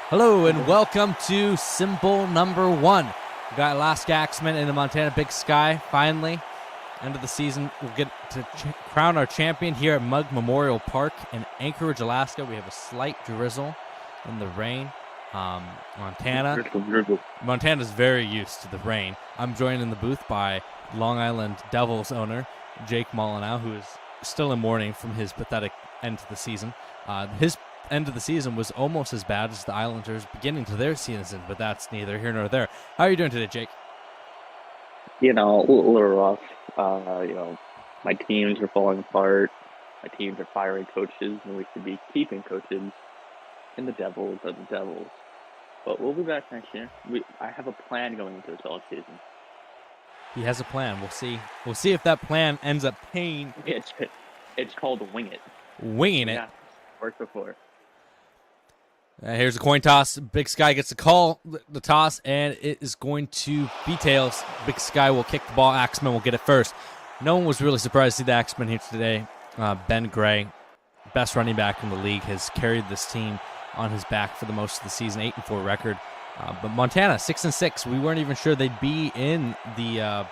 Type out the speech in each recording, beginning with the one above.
Hello and welcome to SIMBOWL number 1. We got last Axemen in the Montana Big Sky. Finally, end of the season, we'll get to crown our champion here at Mug Memorial Park in Anchorage, Alaska. We have a slight drizzle in the rain. Montana's very used to the rain. I'm joined in the booth by Long Island Devils owner Jake Molyneux, who is still in mourning from his pathetic end to the season. His end of the season was almost as bad as the Islanders beginning to their season, but that's neither here nor there. How are you doing today, Jake? A little rough. My teams are falling apart. My teams are firing coaches, and we should be keeping coaches. And the Devils are the Devils. But we'll be back next year. I have a plan going into this all season. He has a plan. We'll see. We'll see if that plan ends up paying. It's called Wing It. Winging it. Yeah, worked before. Here's a coin toss. Big Sky gets the call, the toss, and it is going to be tails. Big Sky will kick the ball. Axemen will get it first. No one was really surprised to see the Axemen here today. Ben Gray, best running back in the league, has carried this team on his back for the most of the season, 8-4 record. But Montana, 6-6. We weren't even sure they'd be in the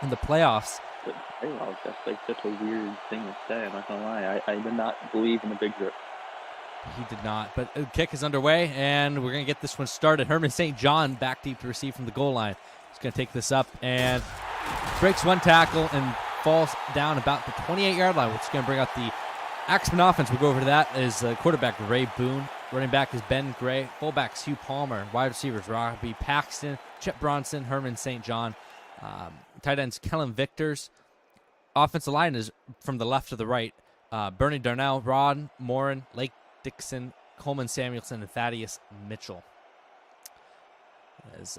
playoffs. But playoffs, that's like such a weird thing to say. I'm not gonna lie. I did not believe in the big grip. He did not, but the kick is underway, and we're going to get this one started. Herman St. John back deep to receive from the goal line. He's going to take this up and breaks one tackle and falls down about the 28-yard line, which is going to bring out the Axemen offense. We'll go over to that as quarterback Ray Boone. Running back is Ben Gray. Fullbacks Hugh Palmer. Wide receivers Robbie Paxton, Chip Bronson, Herman St. John. Tight ends Kellen Victors. Offensive line is from the left to the right. Bernie Darnell, Ron Morin, Lake Dixon, Coleman Samuelson, and Thaddeus Mitchell. As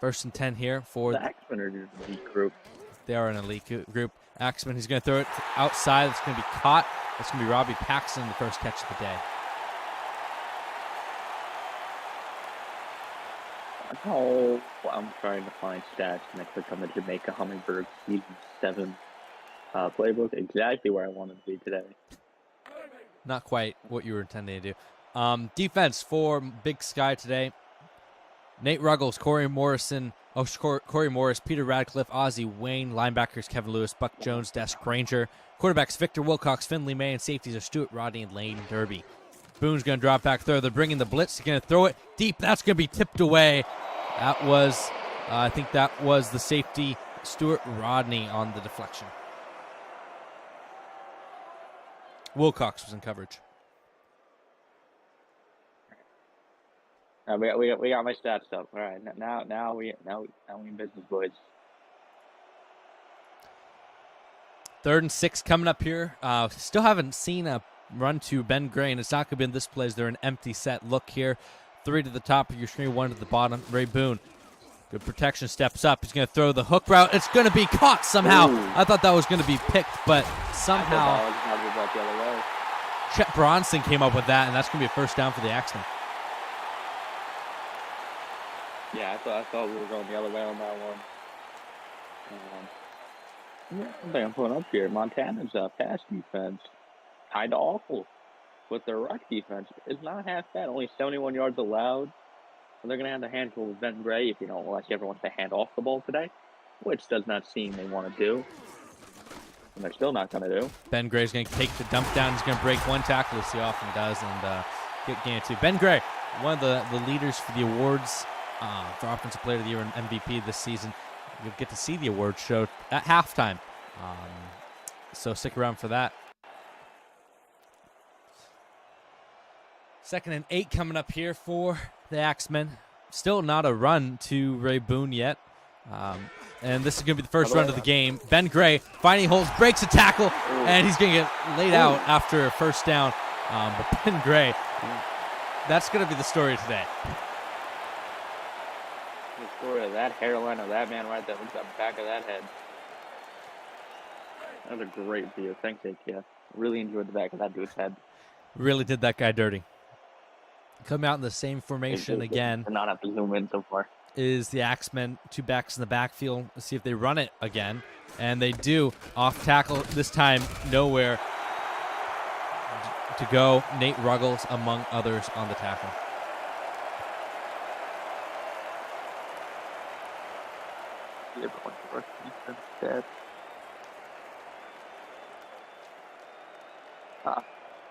first and 10 here for the Axemen are an elite group. They are an elite group. Axemen, he's going to throw it outside. It's going to be caught. It's going to be Robbie Paxton, the first catch of the day. Oh, I'm trying to find stats and I click on the Jamaica Hummingbird Season 7 playbook. Exactly where I wanted to be today. Not quite what you were intending to do. Defense for Big Sky today. Nate Ruggles, Corey Morris, Peter Radcliffe, Ozzie Wayne. Linebackers Kevin Lewis, Buck Jones, Des Granger. Quarterbacks Victor Wilcox, Finley May, and safeties are Stuart Rodney and Lane Derby. Boone's going to drop back throw. They're bringing the blitz. He's going to throw it deep. That's going to be tipped away. That was, I think that was the safety, Stuart Rodney, on the deflection. Wilcox was in coverage. We got my stats up. All right, now we in business, boys. 3rd and 6 coming up here. Still haven't seen a run to Ben Gray, and it's not going to be in this play as they're an empty set look here. 3 to the top of your screen, 1 to the bottom. Ray Boone, good protection, steps up. He's going to throw the hook route. It's going to be caught somehow. Ooh. I thought that was going to be picked, but somehow The other way. Chet Bronson came up with that, and that's going to be a first down for the Axemen. Yeah, I thought we were going the other way on that one. One thing I'm putting up here, Montana's pass defense, kind of awful. With their rush defense, it's not half bad. Only 71 yards allowed. And they're going to have the handful with Ben Gray unless you ever want to hand off the ball today, which does not seem they want to do. And they're still not going to do. Ben Gray's going to take the dump down. He's going to break one tackle, as he often does, and get gain 2. Ben Gray, one of the leaders for the awards for Offensive Player of the Year and MVP this season. You'll get to see the awards show at halftime. So stick around for that. 2nd and 8 coming up here for the Axemen. Still not a run to Ray Boone yet. And this is going to be the first run of the game. Ben Gray finding holes, breaks a tackle, and he's going to get laid out after a first down. But Ben Gray, that's going to be the story today. The story of that hairline of that man right there. Look at the back of that head. That was a great view. Thanks, ATS. Really enjoyed the back of that dude's head. Really did that guy dirty. Come out in the same formation again. We're not have to zoom in so far. Is the Axemen, 2 backs in the backfield. Let's see if they run it again. And they do. Off tackle, this time nowhere to go. Nate Ruggles, among others, on the tackle. everyone rush defense dead.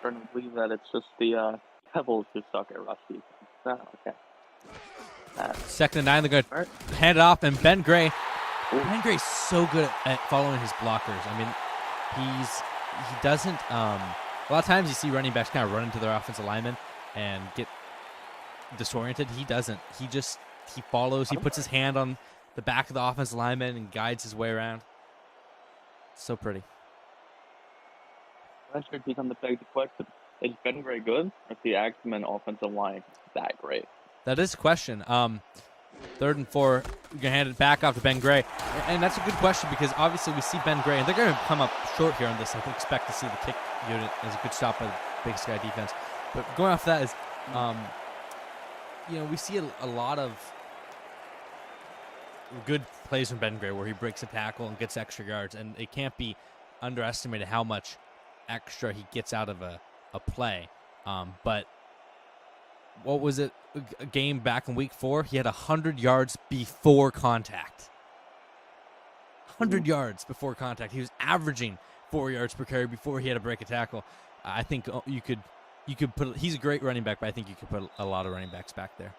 Starting to believe that it's just the Pebbles who suck at rush defense. Oh, okay. 2nd and 9, they're going to hand it off, and Ben Gray. Ben Gray's so good at following his blockers. I mean, he doesn't. A lot of times you see running backs kind of run into their offensive linemen and get disoriented. He doesn't. He follows. He puts his hand on the back of the offensive lineman and guides his way around. So pretty. That should become the big question. Is Ben Gray good? Or is the Axemen offensive line that great? That is a question. 3rd and 4, you're going to hand it back off to Ben Gray. And that's a good question because obviously we see Ben Gray, and they're going to come up short here on this. I expect to see the kick unit as a good stop by the Big Sky defense. But going off that is, we see a lot of good plays from Ben Gray where he breaks a tackle and gets extra yards, and it can't be underestimated how much extra he gets out of a play. But what was it? A game back in week 4, he had 100 yards before contact. 100 yards before contact. He was averaging 4 yards per carry before he had to break a tackle. I think you could put. He's a great running back, but I think you could put a lot of running backs back there.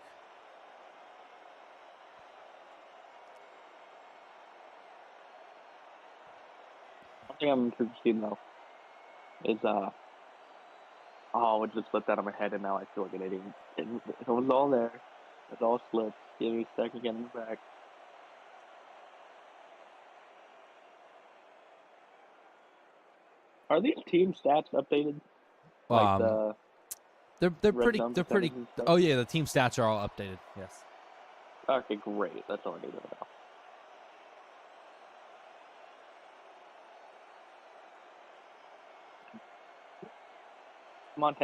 One thing I'm interested though is it just slipped out of my head, and now I feel like an idiot. It was all there. It all slipped. Give me a second, get in the back. Are these team stats updated? They're pretty. Oh yeah, the team stats are all updated. Yes. Okay, great. That's all I need to know.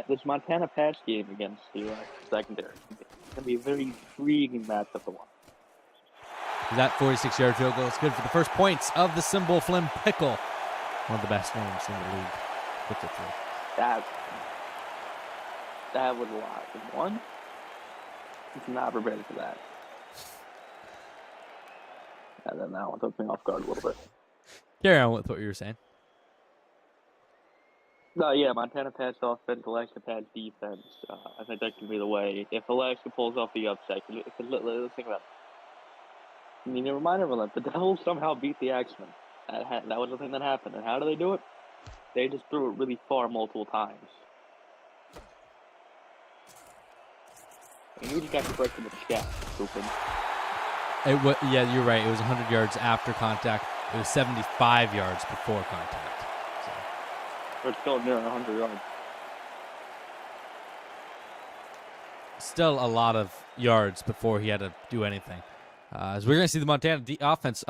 This Montana patch game against the secondary. It's going to be a very intriguing matchup to watch. That 46-yard field goal is good for the first points of the SIMBOWL Flynn Pickle. One of the best names in the league. Puts it through. That was a lot. One, it's not prepared for that. And then that one took me off guard a little bit. Carry on with what you were saying. No, yeah, Montana pass offense, Alaska pass defense. I think that could be the way. If Alaska pulls off the upset, let's think about it. I mean, a reminder of that. The Devils somehow beat the Axemen. That was the thing that happened. And how do they do it? They just threw it really far multiple times. And you just got to break in the scat, stupid. Yeah, you're right. It was 100 yards after contact. It was 75 yards before contact. It's still near 100 yards. Still a lot of yards before he had to do anything. As we're going to see the Montana offense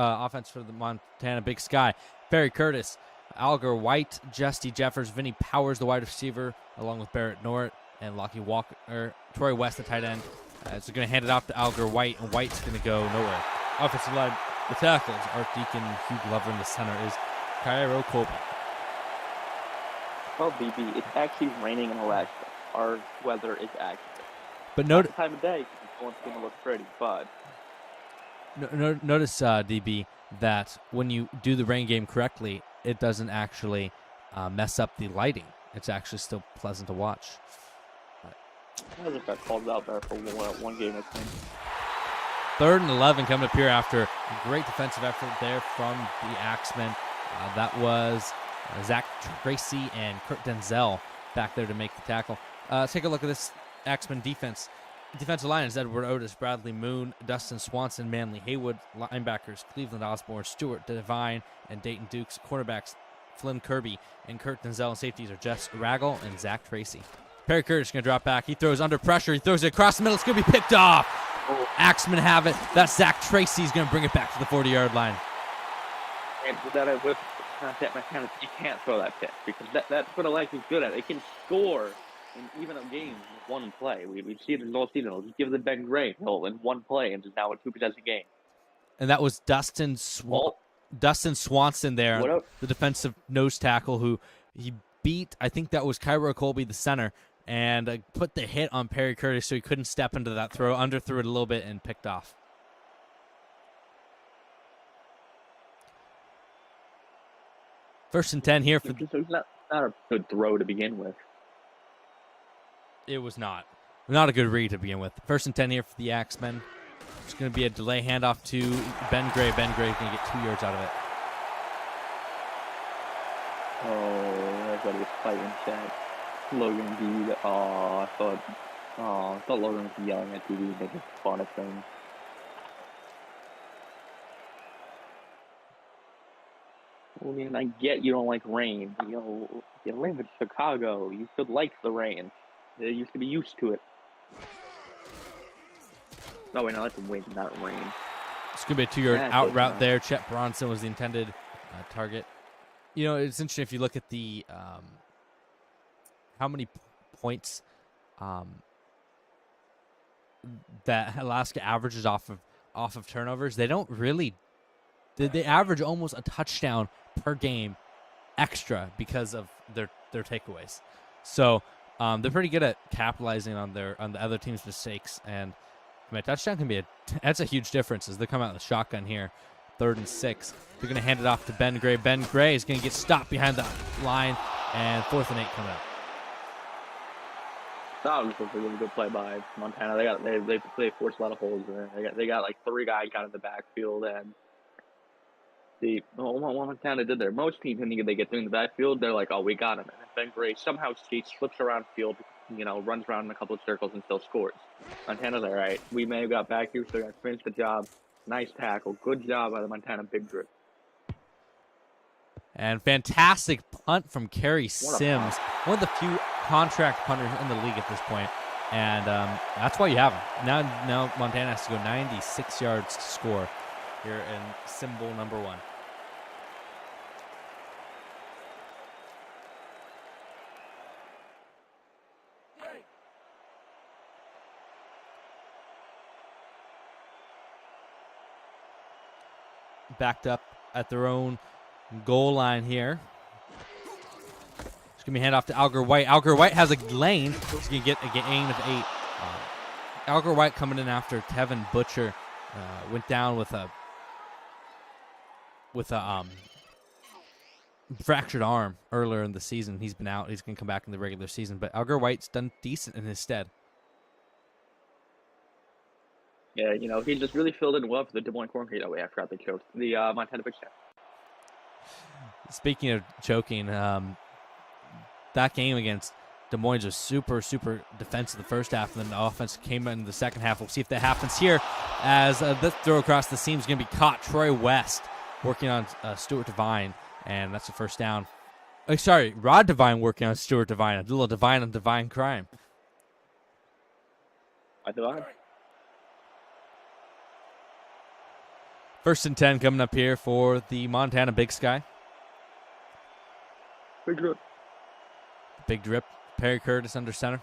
for the Montana Big Sky. Barry Curtis, Alger White, Justy Jeffers, Vinny Powers, the wide receiver, along with Barrett Norrit and Lockie Walker, Troy West, the tight end. So they're going to hand it off to Alger White, and White's going to go nowhere. Offensive line, the tackles, Art Deacon, Hugh Glover, and the center is Cairo Colby. Well, BB, it's actually raining in Alaska. Our weather is accurate. But not the time of day, because it's going to look pretty, but... Notice, DB, that when you do the rain game correctly, it doesn't actually mess up the lighting. It's actually still pleasant to watch. I just got called out there for one game, I think. 3rd and 11 coming up here after a great defensive effort there from the Axemen. That was Zach Tracy and Kurt Denzel back there to make the tackle. Take a look at this Axemen defense. Defensive line is Edward Otis, Bradley Moon, Dustin Swanson, Manley Haywood. Linebackers, Cleveland Osborne, Stuart Devine, and Dayton Dukes. Quarterbacks, Flynn Kirby and Kurt Denzel. And safeties are Jess Raggle and Zach Tracy. Perry Curtis going to drop back. He throws under pressure. He throws it across the middle. It's going to be picked off. Axemen have it. That's Zach Tracy. He's going to bring it back to the 40-yard line. And with you can't throw that pick because that's what Alexa's good at. It can score in even a game with one play. We've seen it all season. Just give it to Ben Gray in one play and just now a 2-possession game. And that was Dustin Swanson there, the defensive nose tackle who he beat. I think that was Cairo Colby, the center, and put the hit on Perry Curtis so he couldn't step into that throw, underthrew it a little bit and picked off. First and 10 here for. It's not a good throw to begin with. It was not a good read to begin with. First and 10 here for the Axemen. It's going to be a delay handoff to Ben Gray. Ben Gray is going to get 2 yards out of it. Oh, everybody was fighting chat. Logan Deed. I thought Logan was yelling at TV, making fun of things. I mean, I get you don't like rain. You know, you live in Chicago. You should like the rain. You should be used to it. No, wait, no, that's wind, not rain. It's going to be a 2-yard out route there. Chet Bronson was the intended target. You know, it's interesting if you look at the how many points that Alaska averages off of turnovers. They don't really. They average almost a touchdown per game extra because of their takeaways. So they're pretty good at capitalizing on the other team's mistakes. And I mean, a touchdown can be that's a huge difference as they come out in the shotgun here. 3rd and 6. They're going to hand it off to Ben Gray. Ben Gray is going to get stopped behind the line, and 4th and 8 coming up. That was a really good play by Montana. They forced a lot of holes there. They got like 3 guys got in the backfield, and what Montana did there. Most teams, when they get through in the backfield, they're like, "Oh, we got him." And Ben Gray somehow slips around field, runs around in a couple of circles and still scores. Montana's all right. We may have got back here, so we got to finish the job. Nice tackle. Good job by the Montana Big Drip. And fantastic punt from Kerry Sims. One of the few contract punters in the league at this point. And that's why you have him. Now Montana has to go 96 yards to score here in SIMBOWL number 1. Backed up at their own goal line here. It's going to be hand off to Alger White. Alger White has a lane. He's going to get a gain of 8. Alger White coming in after Kevin Butcher went down with a fractured arm earlier in the season. He's been out. He's going to come back in the regular season. But Alger White's done decent in his stead. Yeah, he just really filled in well for the Des Moines Concrete. Oh, wait, I forgot they choked. The Montana Big Staff. Speaking of choking, that game against Des Moines was super, super defensive the first half, and then the offense came in the second half. We'll see if that happens here as this throw across the seam is going to be caught. Troy West working on Stuart Devine, and that's the first down. Rod Devine working on Stuart Devine. A little Devine on Devine crime. Devine. 1st and 10 coming up here for the Montana Big Sky. Big drip. Big drip. Perry Curtis under center.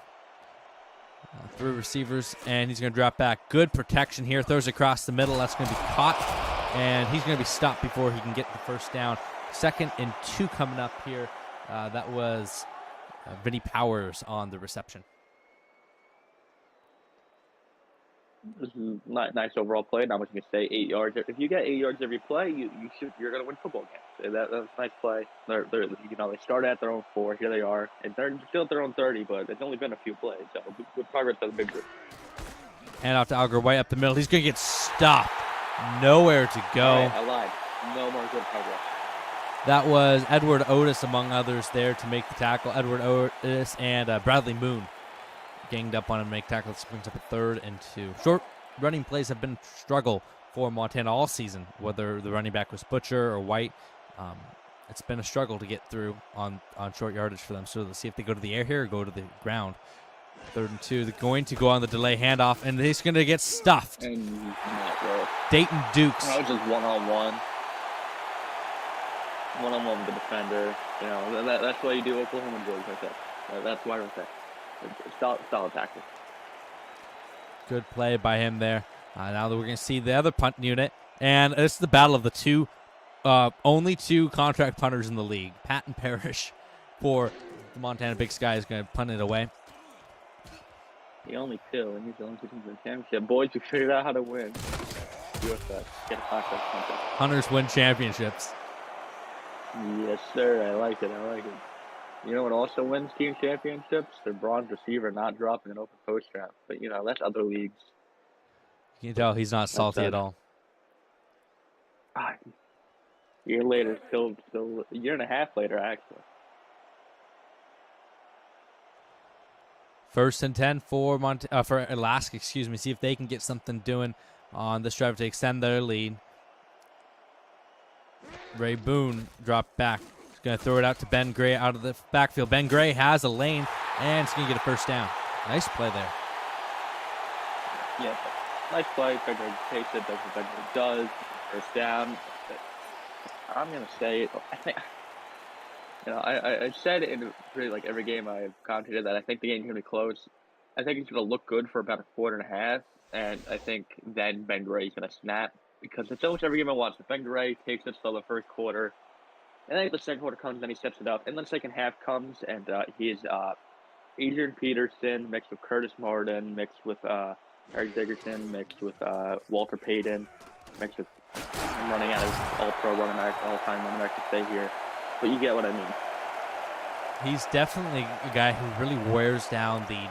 3 receivers, and he's going to drop back. Good protection here. Throws across the middle. That's going to be caught, and he's going to be stopped before he can get the first down. 2nd and 2 coming up here. That was Vinny Powers on the reception. This is nice overall play. Not much you can say. 8 yards. If you get 8 yards every play, you're going to win football games. That's a nice play. They start at their own 4. Here they are, and they're still at their own 30. But it's only been a few plays. So good progress by the Big Group. Hand off to Alger White up the middle. He's going to get stopped. Nowhere to go. All right, I lied. No more good progress. That was Edward Otis, among others, there to make the tackle. Edward Otis and Bradley Moon ganged up on him to make tackle. This brings up a 3rd and 2. Short running plays have been a struggle for Montana all season, whether the running back was Butcher or White. It's been a struggle to get through on short yardage for them. So let's see if they go to the air here or go to the ground. 3rd and 2. They're going to go on the delay handoff, and he's going to get stuffed. And he's not well. Dayton Dukes. That was just one-on-one. One-on-one with the defender. That's why you do Oklahoma boys like that. That's why I say. Solid tackle. Good play by him there. Now that we're going to see the other punt unit, and it's the battle of the only 2 contract punters in the league. Patton Parrish for the Montana Big Sky is going to punt it away. The only 2, and he's the only 2 teams in the championship. Boys, we figured out how to win. UFS. Get a contract. Hunters win championships. Yes, sir. I like it. I like it. You know what also wins team championships? The bronze receiver not dropping an open post trap. But, that's other leagues. You can tell he's not salty at all. A year later, still a year and a half later, actually. 1st and 10 for Alaska, excuse me. See if they can get something doing on this drive to extend their lead. Ray Boone dropped back. He's going to throw it out to Ben Gray out of the backfield. Ben Gray has a lane, and he's going to get a first down. Nice play there. Yeah, nice play. Ben Gray takes it, does what Ben Gray does. First down. I'm going to say, I think, I said in pretty like every game I've commentated that I think the game's going to be close. I think it's going to look good for about a quarter and a half, and I think then Ben Gray's going to snap because it's almost every game I watch. Ben Gray takes it till the first quarter, and then the second quarter comes, then he steps it up, and then the second half comes, and he is Adrian Peterson mixed with Curtis Martin, mixed with Eric Dickerson, mixed with Walter Payton, mixed with I'm running out of all-pro running back, all-time running back to stay here. But you get what I mean. He's definitely a guy who really wears down the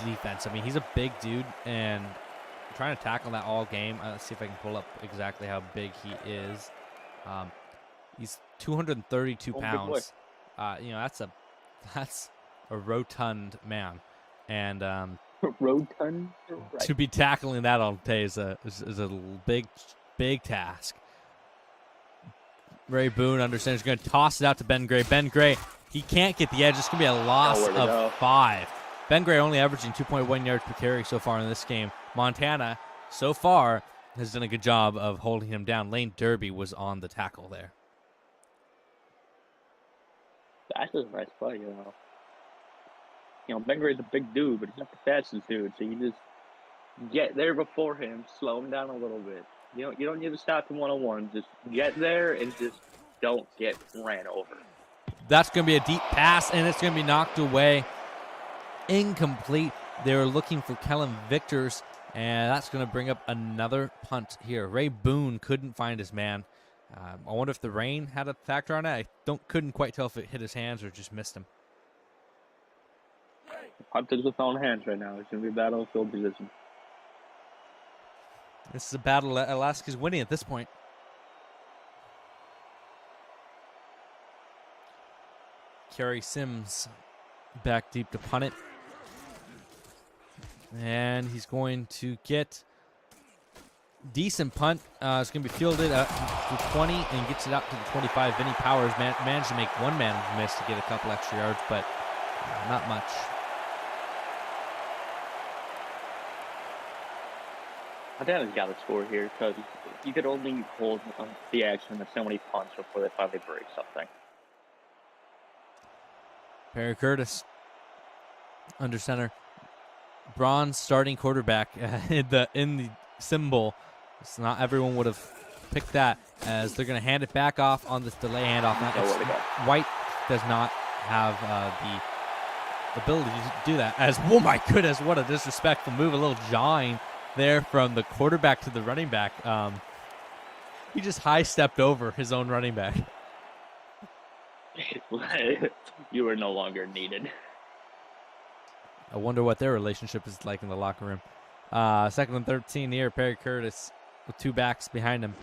defense. I mean, he's a big dude, and I'm trying to tackle that all game. Let's see if I can pull up exactly how big he is. He's 232 pounds. That's a rotund man, and rotund. Right. To be tackling that all day is a big task. Ray Boone understands he's going to toss it out to Ben Gray. Ben Gray, he can't get the edge. It's going to be a loss of 5. Ben Gray only averaging 2.1 yards per carry so far in this game. Montana, so far, has done a good job of holding him down. Lane Derby was on the tackle there. That's just a nice play, Ben Gray's a big dude, but he's not the fastest dude. So you just get there before him, slow him down a little bit. You don't need to stop to 101. Just get there and just don't get ran over. That's going to be a deep pass, and it's going to be knocked away. Incomplete. They were looking for Kellen Victors, and that's going to bring up another punt here. Ray Boone couldn't find his man. I wonder if the rain had a factor on it. I couldn't quite tell if it hit his hands or just missed him. Punt is with own hands right now. It's going to be a battle of field position. This is a battle that Alaska's winning at this point. Kerry Sims back deep to punt it. And he's going to get decent punt. It's going to be fielded to 20 and gets it out to the 25. Vinny Powers managed to make one man miss to get a couple extra yards, but not much. Montana's got to score here because you could only hold the action of so many punts before they finally break something. Perry Curtis under center. Bronze starting quarterback in the SIMBOWL. So not everyone would have picked that, as they're going to hand it back off on this delay handoff. White does not have the ability to do that. As, oh my goodness, what a disrespectful move. A little jawing there from the quarterback to the running back. He just high-stepped over his own running back. You are no longer needed. I wonder what their relationship is like in the locker room. 2nd and 13 here. Perry Curtis with 2 backs behind him.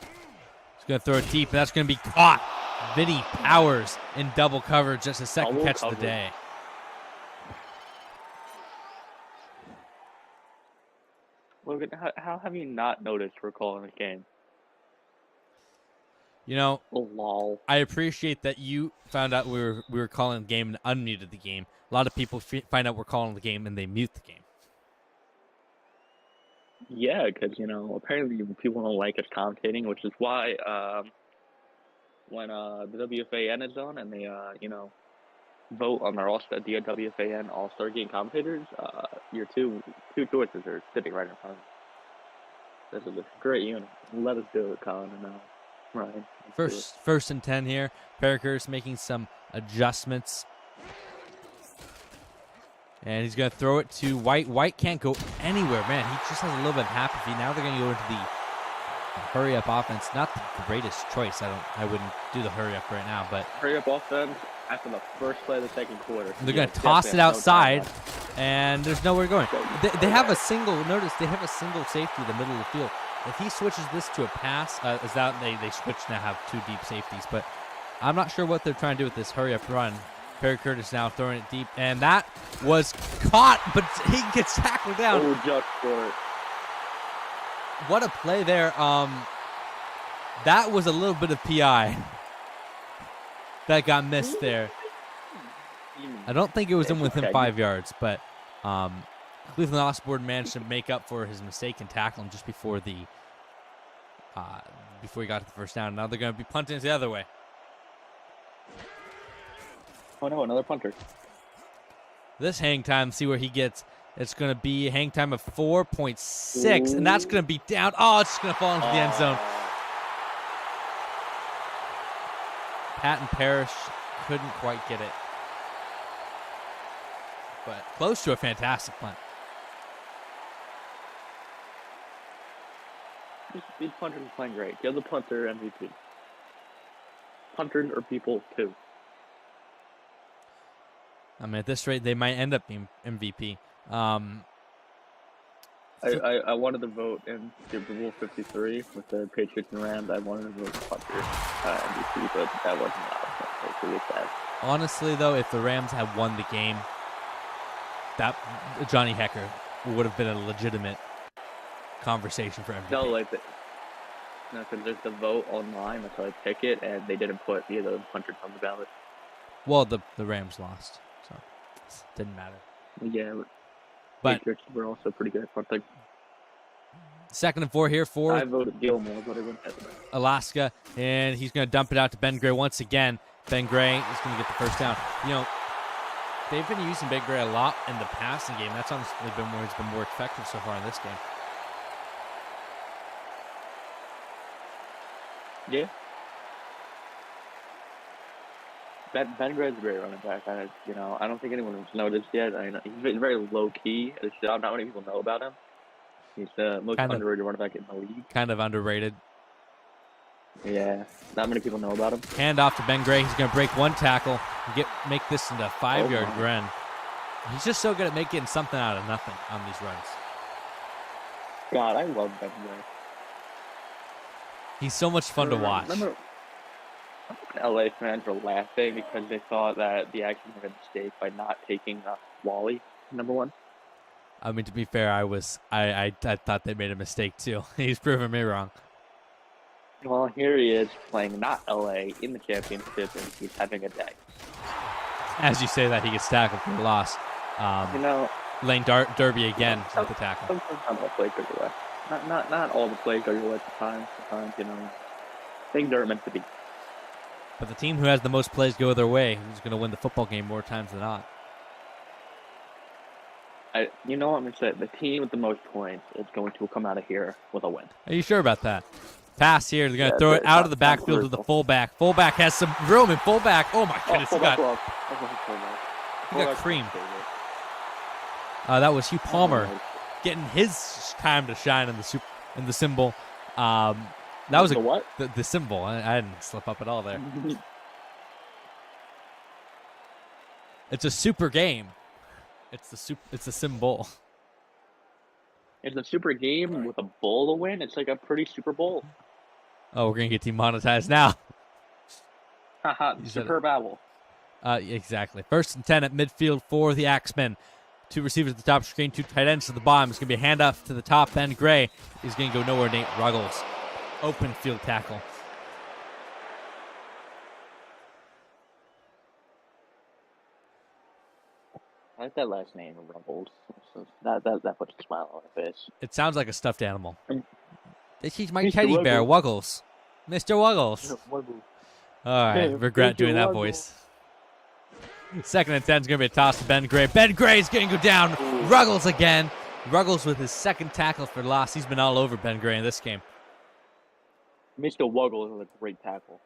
He's going to throw it deep, and that's going to be caught. Vinny Powers in double coverage. Just a second catch of the day. Logan, how have you not noticed we're calling the game? Lol. I appreciate that you found out we were calling the game and unmuted the game. A lot of people find out we're calling the game and they mute the game. Yeah, because, apparently people don't like us commentating, which is why when the WFAN is on and they, vote on their the WFAN All-Star Game commentators, your two choices are sitting right in front of you. This is a great unit. Let us do it, Colin and Ryan. First and 10 here. Perry Curtis making some adjustments. And he's going to throw it to White. White can't go anywhere. Man, he just has a little bit of half a feet. Now they're going to go into hurry-up offense. Not the greatest choice. I wouldn't do the hurry-up right now, but Hurry up offense after the first play of the second quarter. they're going to toss it outside, and there's nowhere going. They have a single. Notice they have a single safety in the middle of the field. If he switches this to a pass, is that they switch now have 2 deep safeties, but I'm not sure what they're trying to do with this hurry-up run. Perry Curtis now throwing it deep, and that was caught, but he gets tackled down. Oh, just short. What a play there. That was a little bit of PI that got missed there. I don't think it was in within 5 yards, but Cleveland Osborne managed to make up for his mistake in tackling just before he got to the first down. Now they're going to be punting it the other way. Oh no, another punter. This hang time, see where he gets. It's going to be a hang time of 4.6, and that's going to be down. Oh, it's just going to fall into the end zone. Patton Parrish couldn't quite get it, but close to a fantastic punt. These punters are playing great. Give the punter MVP. Punters are people too. I mean, at this rate, they might end up being MVP. I wanted to vote in Super Bowl 53 with the Patriots and Rams. I wanted to vote punter MVP, but that wasn't allowed. So it's sad. Honestly, though, if the Rams had won the game, that Johnny Hecker would have been a legitimate conversation for MVP. No, because there's the vote online, that's how I pick it, and they didn't put either of the punters on the ballot. Well, the Rams lost, so it didn't matter. Yeah, but Patriots were also pretty good at punting. 2nd and 4 here for I voted Gilmore, but I wouldn't have that. Alaska, and he's going to dump it out to Ben Gray once again. Ben Gray is going to get the first down. You know, they've been using Ben Gray a lot in the passing game. That's honestly been where he's been more effective so far in this game. Yeah. Ben Gray's a great running back. I don't think anyone has noticed yet. I know he's very low key at his job. Not many people know about him. He's the most underrated running back in the league. Kind of underrated. Yeah, not many people know about him. Hand off to Ben Gray. He's going to break one tackle and make this into a 5-yard run. He's just so good at making something out of nothing on these runs. God, I love Ben Gray. He's so much fun to watch. Remember, LA fans were laughing because they thought that the Axemen made a mistake by not taking Wally #1. I mean, to be fair, I thought they made a mistake too. He's proven me wrong. Well, here he is playing not LA in the championship, and he's having a day. As you say that, he gets tackled for a loss. Lane Derby again with the tackle. Sometimes not all plays go your way. Not all the plays go your way at the time. Sometimes, things aren't meant to be. But the team who has the most plays go their way is going to win the football game more times than not. I'm going to say the team with the most points is going to come out of here with a win. Are you sure about that? Pass here. They're going to throw it out of the backfield to the fullback. Fullback has some room, and fullback. Oh my goodness! He got creamed. That was Hugh Palmer getting his time to shine in the symbol. That was what? The symbol. I didn't slip up at all there. It's a super game. It's a symbol. It's a super game with a bowl to win. It's like a pretty Super Bowl. Oh, we're gonna get demonetized now. Haha, superb owl. Exactly. 1st and 10 at midfield for the Axemen. 2 receivers at the top screen, 2 tight ends to the bottom. It's gonna be a handoff to the top. Ben Gray is gonna go nowhere. Nate Ruggles, open field tackle. I like that last name, Ruggles. That puts a smile on my face. It sounds like a stuffed animal. This is my Mr. teddy bear, Wuggles. Wuggles. Mr. Wuggles. All right, regret doing that voice. 2nd and 10 is going to be a toss to Ben Gray. Ben Gray is going to go down. Ruggles again. Ruggles with his 2nd tackle for loss. He's been all over Ben Gray in this game. Mr. Wuggles is a great tackle.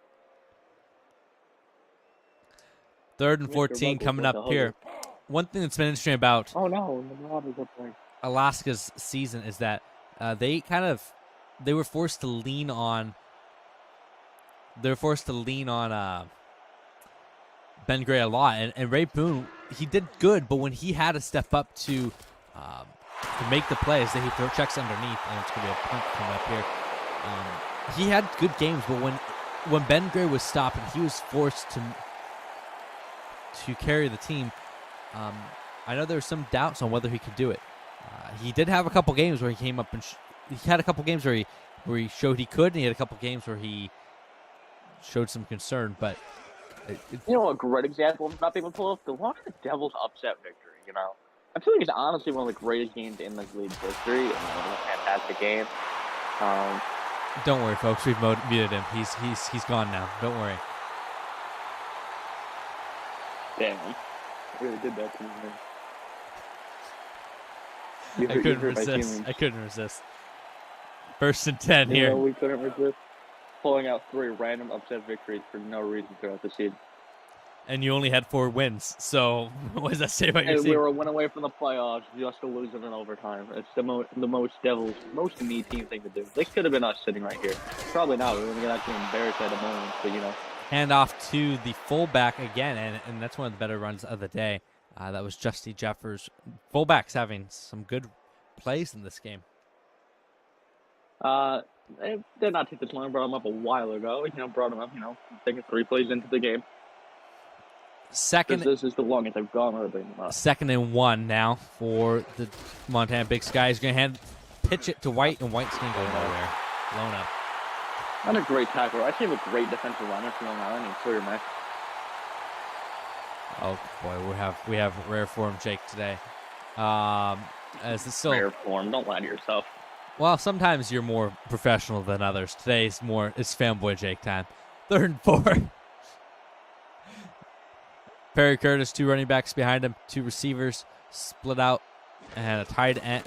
3rd and 14 coming up here. One thing that's been interesting about Alaska's season is that they kind of they were forced to lean on. Ben Gray a lot, and Ray Boone, he did good, but when he had to step up to make the plays, that he throw checks underneath, and it's gonna be a punt coming up here. He had good games, but when Ben Gray was stopped and he was forced to carry the team, I know there was some doubts on whether he could do it. He did have a couple games where he came up and he had a couple games where he showed he could, and he had a couple games where he showed some concern, but. You know, a great example of not being able to pull off the Washington Devils upset victory, you know? I feel like it's honestly one of the greatest games in this league's history, and it was a fantastic game. Don't worry, folks. We've muted him. He's gone now. Don't worry. Damn. I really did that to me, man. I couldn't resist. First and 10 here. No, we couldn't resist. Pulling out 3 random upset victories for no reason throughout the season. And you only had 4 wins, so what does that say about your team? We were a win away from the playoffs just to lose in overtime. It's the most Devils, most me team thing to do. This could have been us sitting right here. Probably not. We're going to get actually embarrassed at the moment, but you know. Hand off to the fullback again, and that's one of the better runs of the day. That was Justy Jeffers. Fullbacks having some good plays in this game. They did not take this long. Brought him up a while ago. Brought him up. Taking 3 plays into the game. This is the longest I've gone early. 2nd and 1 now for the Montana Big Sky. He's going to pitch it to White, and White's going to go nowhere. Blown up. Not a great tackler. I actually have a great defensive liner from Long Island named Sawyer Mack. Oh boy, we have rare form Jake today. As it's still rare form. Don't lie to yourself. Well, sometimes you're more professional than others. Today's it's fanboy Jake time. 3rd and 4. Perry Curtis, 2 running backs behind him, 2 receivers split out, and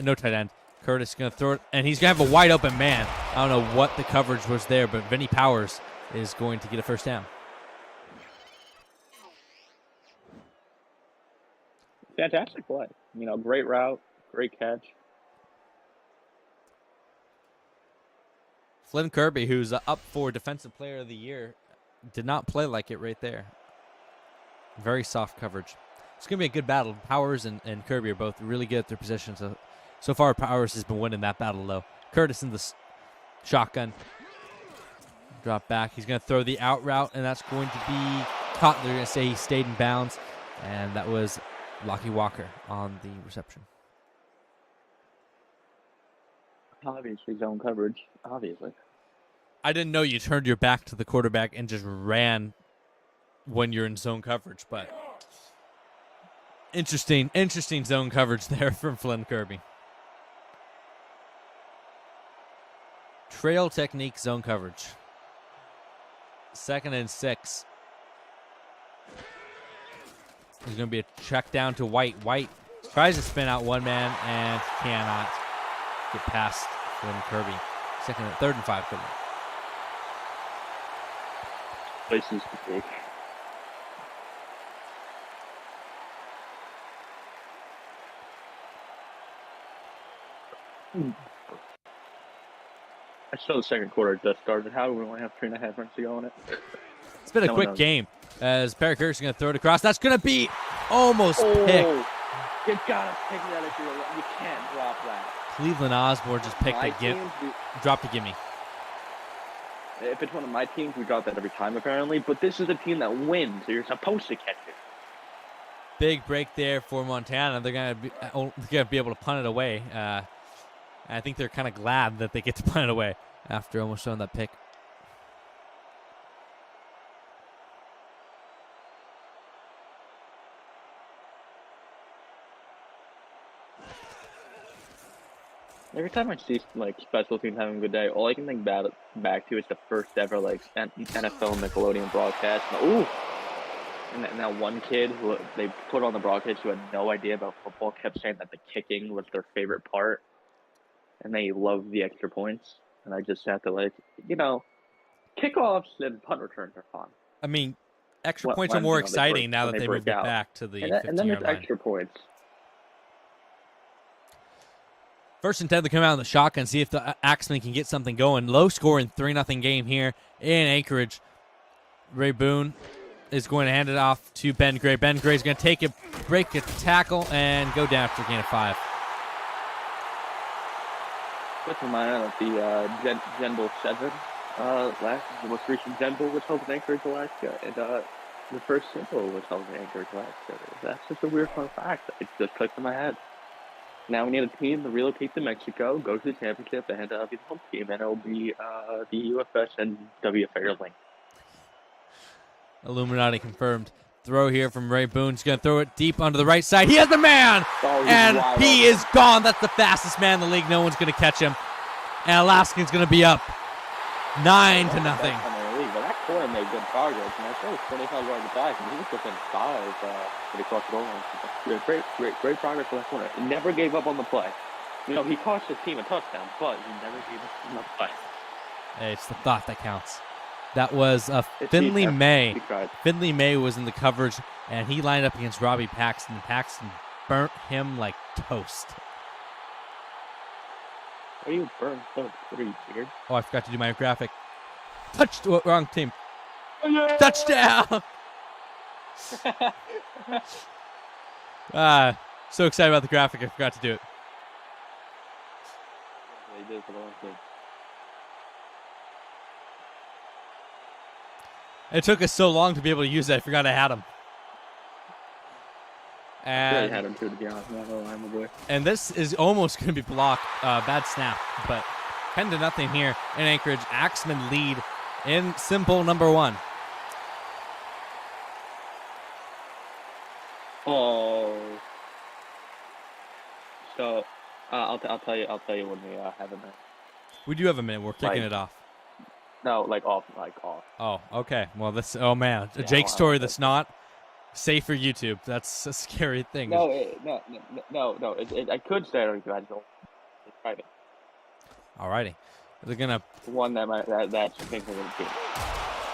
no tight end. Curtis is going to throw it, and he's going to have a wide open man. I don't know what the coverage was there, but Vinny Powers is going to get a first down. Fantastic play. Great route, great catch. Flynn Kirby, who's up for Defensive Player of the Year, did not play like it right there. Very soft coverage. It's going to be a good battle. Powers and Kirby are both really good at their positions. So far, Powers has been winning that battle, though. Curtis in the shotgun. Drop back. He's going to throw the out route, and that's going to be caught. They're going to say he stayed in bounds, and that was Lockie Walker on the reception. Obviously, zone coverage. Obviously. I didn't know you turned your back to the quarterback and just ran when you're in zone coverage, but interesting zone coverage there from Flynn Kirby. Trail technique zone coverage. 2nd and 6. There's going to be a check down to White. White tries to spin out one man and cannot get past Flynn Kirby. 3rd and 5 for them. Places to take. I saw the 2nd quarter just started. How do we only have 3.5 minutes to go on it? It's been a quick game as Perry Curtis is going to throw it across. That's going to be almost picked. You got to pick that if you can't drop that. Cleveland Osborne just picked dropped a gimme. If it's one of my teams, we drop that every time apparently, but this is a team that wins, so you're supposed to catch it. Big break there for Montana. They're going to be able to punt it away. I think they're kind of glad that they get to punt it away after almost throwing that pick. Every time I see special teams having a good day, all I can think back to is the first ever NFL Nickelodeon broadcast. And that one kid who they put on the broadcast who had no idea about football kept saying that the kicking was their favorite part, and they loved the extra points. And I just have to kickoffs and punt returns are fun. I mean, extra points are more exciting now that they moved it back to the 15-yard line. And then there's extra points. First and 10 to come out in the shotgun, see if the Axemen can get something going. Low scoring 3-0 game here in Anchorage. Ray Boone is going to hand it off to Ben Gray. Ben Gray's going to take it, break a tackle, and go down for a gain of 5. Let's remind us the Gen Bowl 7 the most recent Gen Bowl was held in Anchorage, Alaska, and the first SIMBOWL was held in Anchorage, Alaska. That's just a weird fun fact. It just clicked in my head. Now we need a team to relocate to Mexico, go to the championship, and be the home team, and it'll be the UFS and WFA link. Illuminati confirmed. Throw here from Ray Boone. He's going to throw it deep onto the right side. He has the man! And he is gone. That's the fastest man in the league. No one's going to catch him. And Alaskan's going to be up 9-0. But that corner made good progress. And I saw it was 25 yards back, and he was within 5 when he crossed the goal line. Great progress for that corner. He never gave up on the play. You know, he cost his team a touchdown, but he never gave up on the play. Hey, it's the thought that counts. That was Finley May. Finley May was in the coverage, and he lined up against Robbie Paxton. Paxton burnt him like toast. What are you burnt toast? What are you, weird? Oh, I forgot to do my graphic. Wrong team. Yeah. Touchdown! So excited about the graphic, I forgot to do it. They did for the wrong team. It took us so long to be able to use it, I forgot I had him. And I had him too, to be honest. I'm a boy. And this is almost going to be blocked. Bad snap, but 10-0 here in Anchorage. Axemen lead in SIMBOWL number 1. Oh. So, I'll tell you when we have a minute. We do have a minute. We're kicking it off. No, off. Oh, okay. Well, oh man, a Jake story that's not safe for YouTube. That's a scary thing. No. I could say it on YouTube. It's private. Alrighty. They're gonna. One that's thinking of the team.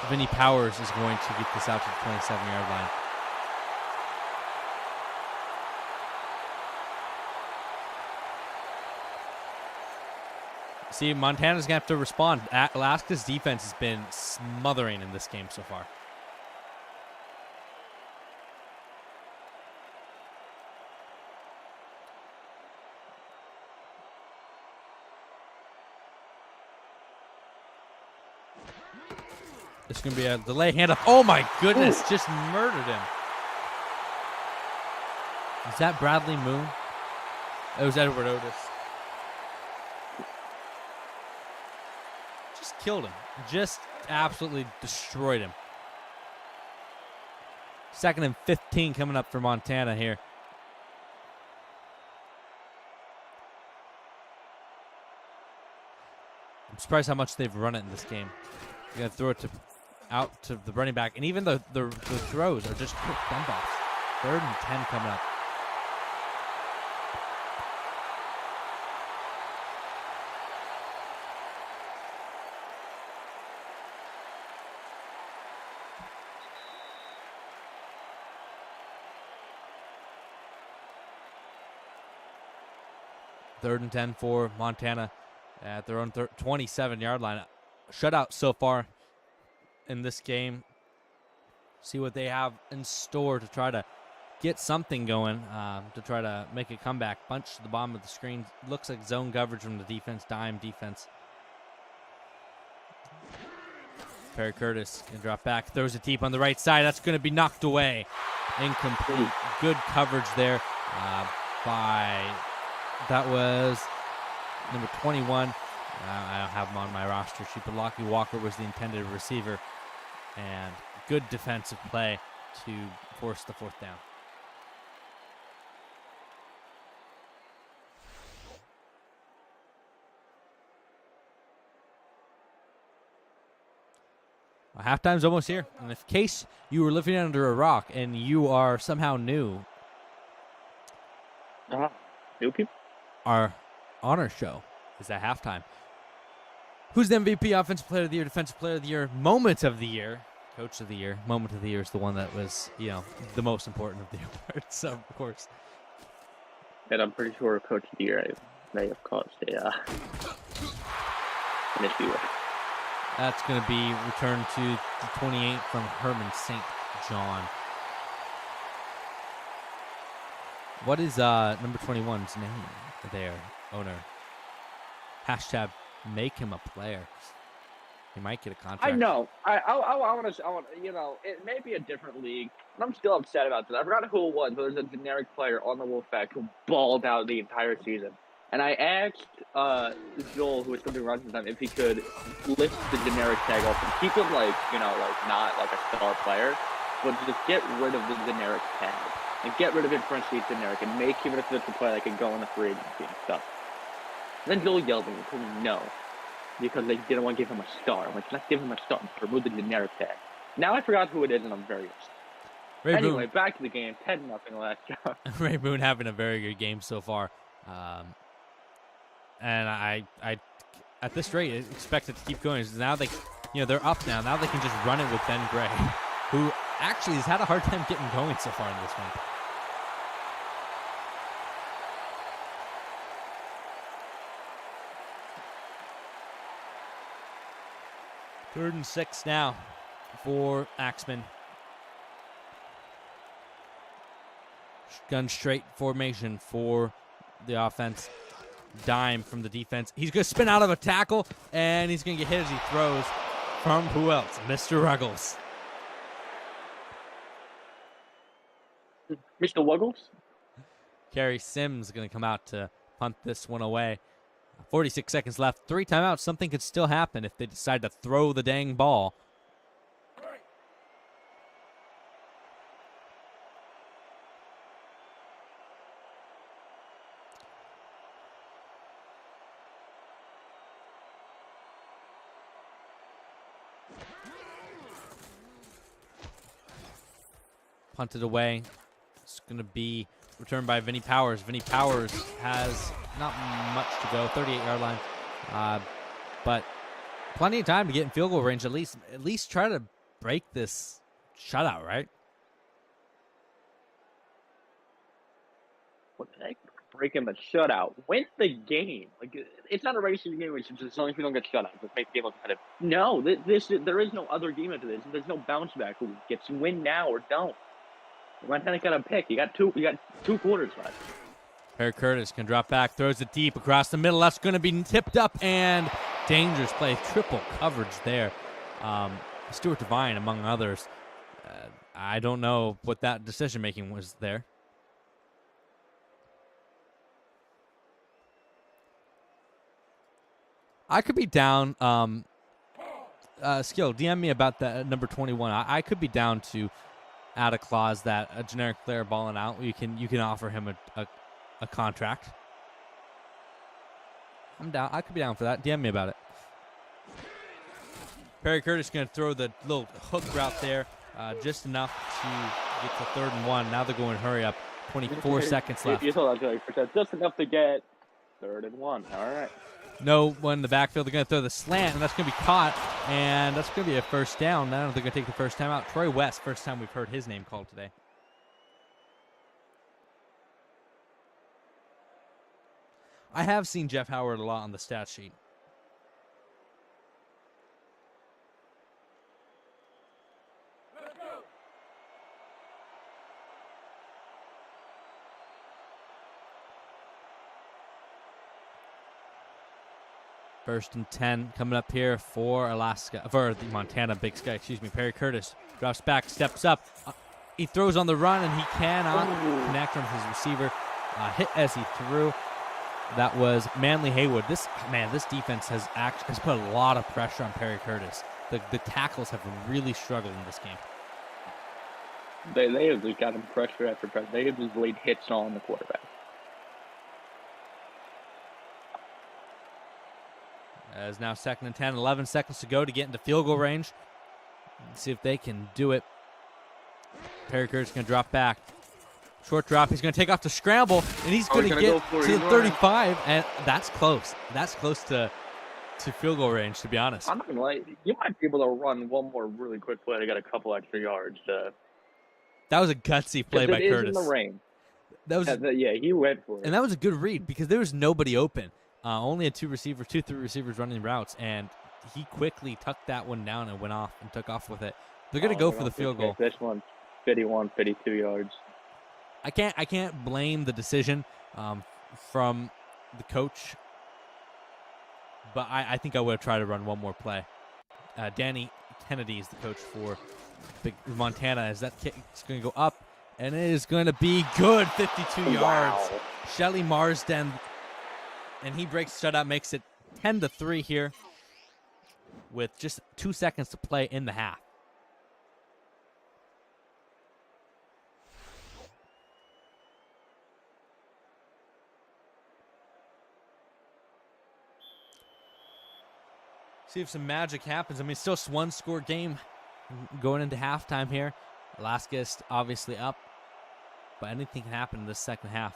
Vinny Powers is going to get this out to the 27-yard line. See, Montana's going to have to respond. Alaska's defense has been smothering in this game so far. It's going to be a delay handoff. Oh, my goodness. Just murdered him. Is that Bradley Moon? It was Edward Otis. Just killed him. Just absolutely destroyed him. 2nd and 15 coming up for Montana here. I'm surprised how much they've run it in this game. You're going to throw it out to the running back. And even the throws are just quick dump-offs. 3rd and 10 coming up. Third and 10 for Montana at their own 27-yard line. Shutout so far in this game. See what they have in store to try to get something going, to try to make a comeback. Bunch to the bottom of the screen. Looks like zone coverage from the defense, dime defense. Perry Curtis can drop back, throws it deep on the right side. That's going to be knocked away. Incomplete. Good coverage there by... That was number 21. I don't have him on my roster sheet, but Lockie Walker was the intended receiver. And good defensive play to force the 4th down. Well, halftime's almost here. And in case you were living under a rock and you are somehow new, new people? Our honor show is at halftime. Who's the MVP, Offensive Player of the Year, Defensive Player of the Year, Moment of the Year, Coach of the Year? Moment of the Year is the one that was, the most important of the awards, so of course. And I'm pretty sure Coach of the Year, may have caused an issue. That's going to be returned to the 28 from Herman St. John. What is number 21's name there, owner? Hashtag make him a player. He might get a contract. I know. I want to. You know, it may be a different league, but I'm still upset about this. I forgot who it was, but there's a generic player on the Wolfpack who balled out the entire season. And I asked Joel, who was something around this time, if he could lift the generic tag off and keep it like, you know, like not like a star player, but just get rid of the generic tag and get rid of it for instance generic and make him a defensive player that can go in the free agency and stuff. And then Joel yelled at me and told me no, because they didn't want to give him a star. I'm like, let's give him a star. Remove the generic tag. Now I forgot who it is, and I'm very upset. Anyway, back to the game. 10-0 last job. Ray Boone having a very good game so far. And I at this rate expect it to keep going. Now they're up now. Now they can just run it with Ben Gray, who actually has had a hard time getting going so far in this one. Third and 6 now for Axemen. Gun straight formation for the offense. Dime from the defense. He's going to spin out of a tackle, and he's going to get hit as he throws from who else? Mr. Ruggles. Mr. Wuggles? Kerry Sims is going to come out to punt this one away. 46 seconds left. 3 timeouts. Something could still happen if they decide to throw the dang ball. Punted away. It's going to be returned by Vinny Powers. Vinny Powers has not much to go, 38-yard line. But plenty of time to get in field goal range, at least try to break this shutout, right? What the heck? Breaking the shutout. Win the game. Like, it's not a racing game. It's just as long as we don't get shut out, just make the game competitive. No, there is no other game after this. There's no bounce back. Who gets win now or don't. Montana got a pick. You got two quarters left. Perry Curtis can drop back, throws it deep across the middle. That's going to be tipped up and dangerous play. Triple coverage there. Stuart Devine, among others. I don't know what that decision making was there. I could be down. Skill, DM me about that number 21. I could be down to add a clause that a generic player balling out, you can offer him a contract. I'm down. I could be down for that. DM me about it. Perry Curtis going to throw the little hook route there, just enough to get to 3rd and 1. Now they're going hurry up. 24 seconds left. You told that just enough to get 3rd and 1. All right. No one in the backfield. They're going to throw the slant, and that's going to be caught, and that's going to be a first down. Now they're going to take the first time out. Troy West, first time we've heard his name called today. I have seen Jeff Howard a lot on the stat sheet. First and 10 coming up here for the Montana Big Sky. Perry Curtis drops back, steps up. He throws on the run, and he cannot connect on his receiver. Hit as he threw. That was Manley Haywood. This defense has put a lot of pressure on Perry Curtis. The tackles have really struggled in this game. They have just gotten pressure after pressure. They have just laid hits on the quarterback. As now 2nd and 10, 11 seconds to go to get into field goal range. Let's see if they can do it. Perry Curtis going to drop back. Short drop. He's going to take off to scramble, and he's going to get to the 35, and that's close. That's close to field goal range, to be honest. I'm not going to lie. You might be able to run one more really quick play to get a couple extra yards. That was a gutsy play by Curtis. In the rain. That was Yeah, he went for it. And that was a good read because there was nobody open. Only had 3 receivers running routes, and he quickly tucked that one down and went off and took off with it. They're going to go for the field goal. This one's 51, 52 yards. I can't blame the decision from the coach, but I think I would have tried to run one more play. Danny Kennedy is the coach for Montana. As that kick is going to go up, and it is going to be good, 52 yards. Wow. Shelly Marsden, and he breaks shutout, makes it 10-3 here with just 2 seconds to play in the half. See if some magic happens. I mean, still a one-score game going into halftime here. Alaska's obviously up, but anything can happen in this second half.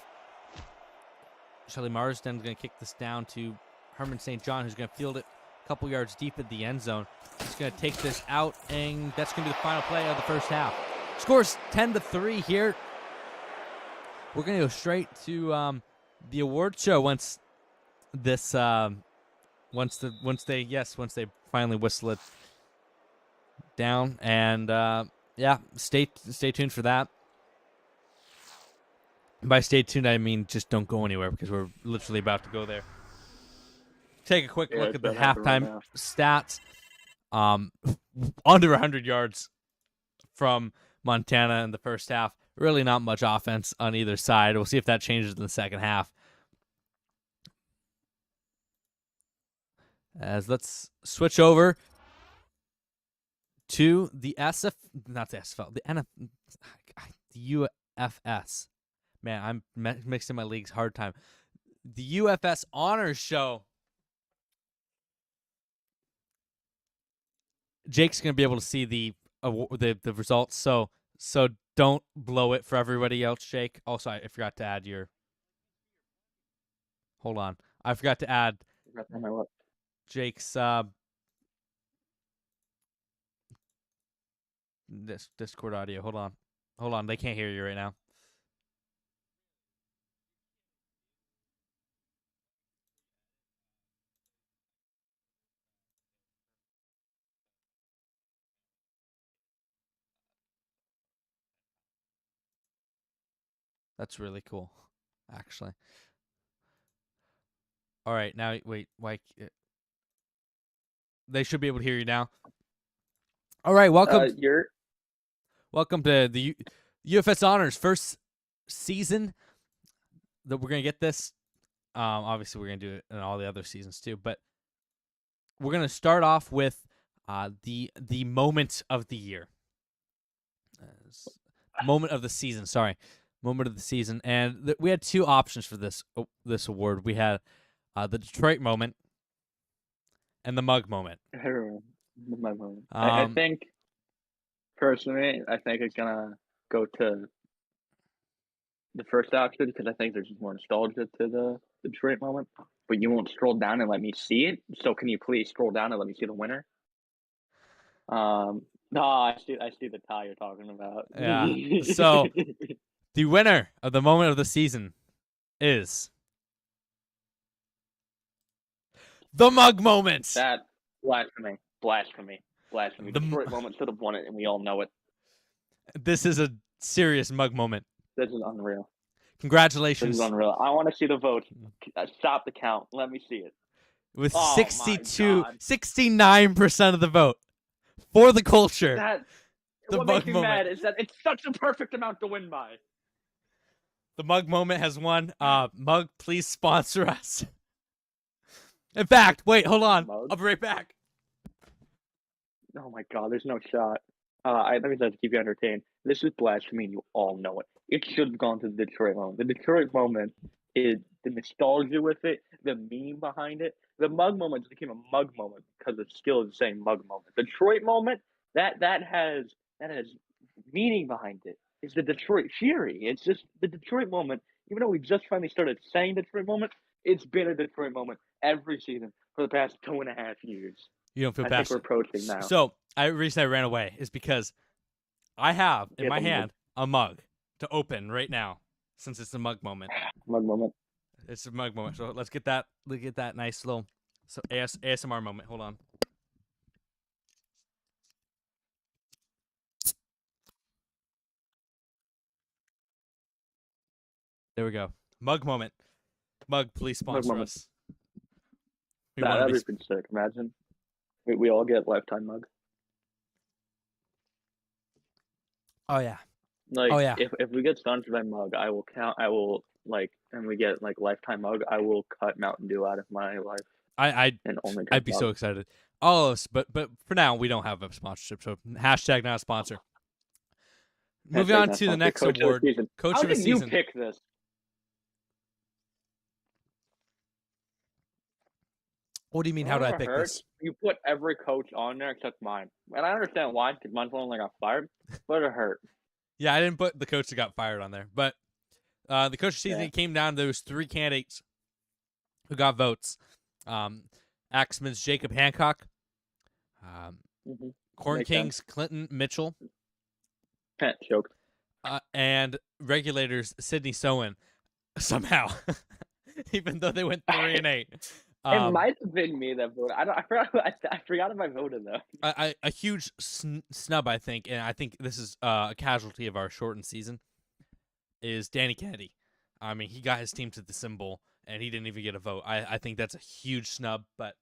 Shelly Marsden's going to kick this down to Herman St. John, who's going to field it a couple yards deep in the end zone. He's going to take this out, and that's going to be the final play of the first half. Scores 10-3 here. We're going to go straight to the award show once this once they finally whistle it down, and yeah, stay tuned for that. By stay tuned, I mean just don't go anywhere because we're literally about to go there. Take a quick look at the halftime stats. Under 100 yards from Montana in the first half. Really not much offense on either side. We'll see if that changes in the second half. As let's switch over to the the UFS. Man, I'm mixing my leagues hard time. The UFS Honors Show. Jake's gonna be able to see the results, so don't blow it for everybody else, Jake. Also, I forgot to add your. Hold on, I forgot to add Jake's this Discord audio. Hold on. They can't hear you right now. That's really cool, actually. All right, now wait, they should be able to hear you now. All right, welcome. Welcome to the UFS Honors first season. That we're gonna get this. Obviously, we're gonna do it in all the other seasons too, but we're gonna start off with the moment of the year, moment of the season. Sorry. Moment of the season, and we had two options for this award. We had the Detroit moment and the mug moment. The mug moment. I think, personally, it's gonna go to the first option because I think there's more nostalgia to the Detroit moment. But you won't scroll down and let me see it. So can you please scroll down and let me see the winner? No, I see the tie you're talking about. Yeah. So. The winner of the moment of the season is the mug moment. That blasphemy. The Detroit moment should have won it, and we all know it. This is a serious mug moment. This is unreal. Congratulations. This is unreal. I want to see the vote. Stop the count. Let me see it. With 69% of the vote for the culture. What makes me mad is that it's such a perfect amount to win by. The mug moment has won. Mug, please sponsor us. In fact, wait, hold on. I'll be right back. Oh my God, there's no shot. Let me just keep you entertained. This is blasphemy, and you all know it. It should have gone to the Detroit moment. The Detroit moment is the nostalgia with it, the meme behind it. The mug moment just became a mug moment because it's still the same mug moment. The Detroit moment, that has meaning behind it. It's the Detroit Fury. It's just the Detroit moment. Even though we just finally started saying Detroit moment, it's been a Detroit moment every season for the past 2.5 years. You don't feel bad. I think we're approaching now. So, the reason I ran away is because I have in my hand a mug to open right now. since it's a mug moment. Mug moment. It's a mug moment. So let's get that nice little ASMR moment. Hold on. There we go. Mug moment. Mug, please Mug sponsor moment. us. We want to That'd be be pretty sick. Imagine. We all get lifetime mug. Oh yeah. Like, Oh yeah. if we get sponsored by mug, I will count. I will and we get like lifetime mug. I will cut Mountain Dew out of my life I'd and only drink be mug. so excited. All of us, but for now we don't have a sponsorship, so hashtag not a sponsor. Moving on to the next award, Coach How of the did you Season. pick this? What do you mean? How did I pick this? You put every coach on there except mine, and I understand why, because mine's the one that got fired, but it hurt. Yeah, I didn't put the coach that got fired on there, but the coach of the season, Yeah. it came down to those three candidates who got votes. Axemen's Jacob Hancock, Corn Makes Kings Clinton Mitchell, Choked. and Regulators Sydney Sowen. Somehow, even though they went 3-8. It might have been me that voted. I forgot if I voted though. A huge snub, I think, and I think this is a casualty of our shortened season, is Danny Kennedy. I mean, he got his team to the SIMBOWL, and he didn't even get a vote. I think that's a huge snub, but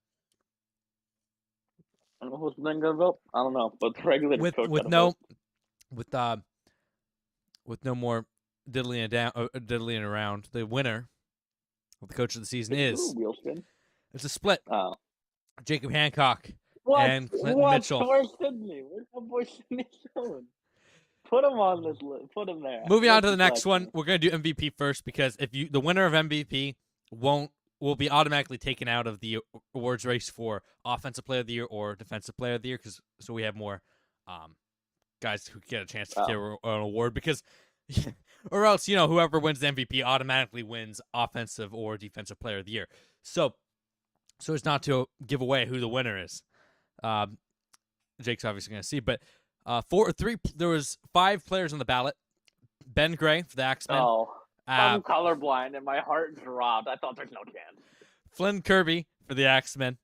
I don't know who's then gonna vote. I don't know, but the regular with coach got a no vote. with no more diddlying around, the winner of the coach of the season is wheel spin. it's a split. Oh. Jacob Hancock What? and Clinton Mitchell. Where's Sydney? Where's my boy Sydney going? Put him on this list. Put him there. Moving on to the next one, we're gonna do MVP first because if the winner of MVP will be automatically taken out of the awards race for Offensive Player of the Year or Defensive Player of the Year, so we have more guys who get a chance to get an award because. Or else, whoever wins the MVP automatically wins Offensive or Defensive Player of the Year. So as not to give away who the winner is. Jake's obviously going to see, but there was 5 players on the ballot. Ben Gray for the Axemen. Oh, I'm colorblind and my heart dropped. I thought there's no chance. Flynn Kirby for the Axemen.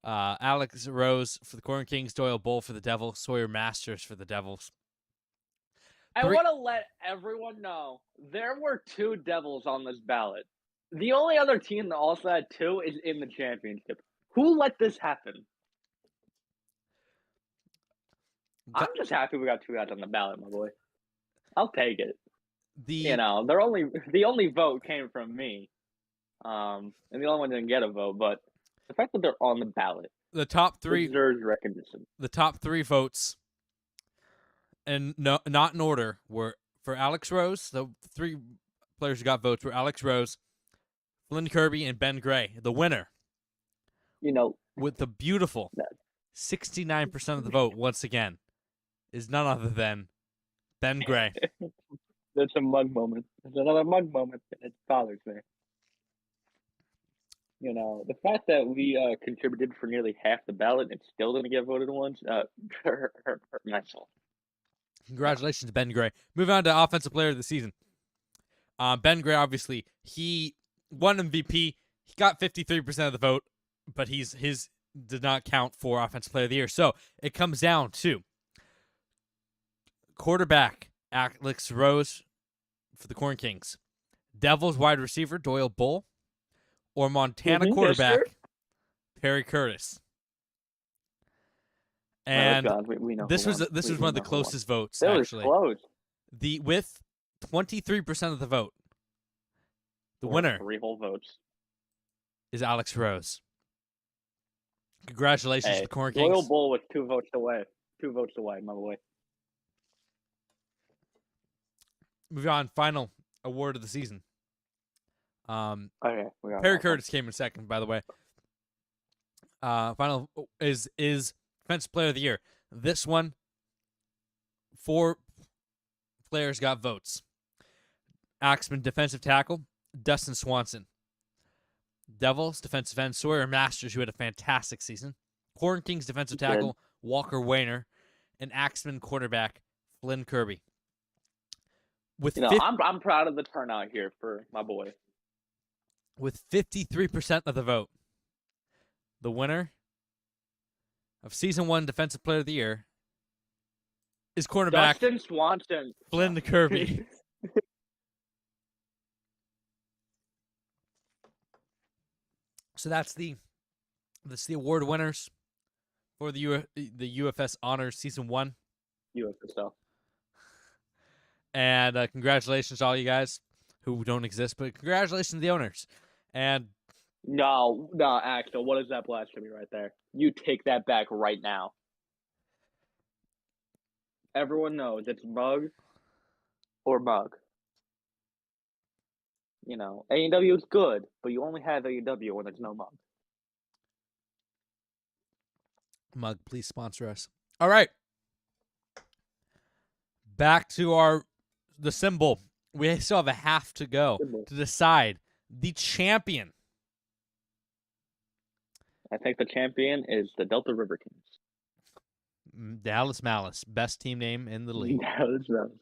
Alex Rose for the Corn Kings. Doyle Bull for the Devils. Sawyer Masters for the Devils. I want to let everyone know there were 2 Devils on this ballot. The only other team that also had 2 is in the championship. Who let this happen? I'm just happy we got 2 guys on the ballot, my boy. I'll take it. The only vote came from me, and the only one didn't get a vote. But the fact that they're on the ballot, the top 3 deserves recognition. The top 3 votes, and not in order, were for Alex Rose. The 3 players who got votes were Alex Rose, Flynn Kirby, and Ben Gray. The winner, with the beautiful 69% of the vote, once again, is none other than Ben Gray. That's a mug moment. It's another mug moment, and it bothers me. The fact that we contributed for nearly half the ballot and still didn't get voted once hurt my soul. Congratulations to Ben Gray. Moving on to Offensive Player of the Season. Ben Gray, obviously, he won MVP. He got 53% of the vote, but his did not count for Offensive Player of the Year. So it comes down to quarterback Alex Rose for the Corn Kings, Devils wide receiver Doyle Bull, or Montana quarterback Perry Curtis. And we know this was one of the closest votes, actually. Close. With 23% of the vote, the winner 3 whole votes is Alex Rose. Congratulations to the Corn Kings. Doyle Bull was 2 votes away. 2 votes away, my boy. Moving on, final award of the season. Okay, Perry Curtis came in second, by the way. Final is Defensive Player of the Year. This one, 4 players got votes. Axemen defensive tackle Dustin Swanson. Devils defensive end Sawyer Masters, who had a fantastic season. Corn Kings defensive tackle Walker Wayner, and Axemen quarterback Flynn Kirby. With I'm proud of the turnout here for my boy. With 53% of the vote, the winner of Season 1 Defensive Player of the Year is cornerback Dustin Swanson. Flynn Kirby. So that's the award winners for the UFS Honors Season 1. UFSL. And congratulations to all you guys who don't exist, but congratulations to the owners. And No, Axel, what is that blasphemy right there? You take that back right now. Everyone knows it's mug or mug. You know, AEW is good, but you only have AEW when there's no mug. Mug, please sponsor us. All right. Back to the symbol. We still have a half to go to decide the champion. I think the champion is the Delta River Kings. Dallas Malice, best team name in the league. Dallas Malice.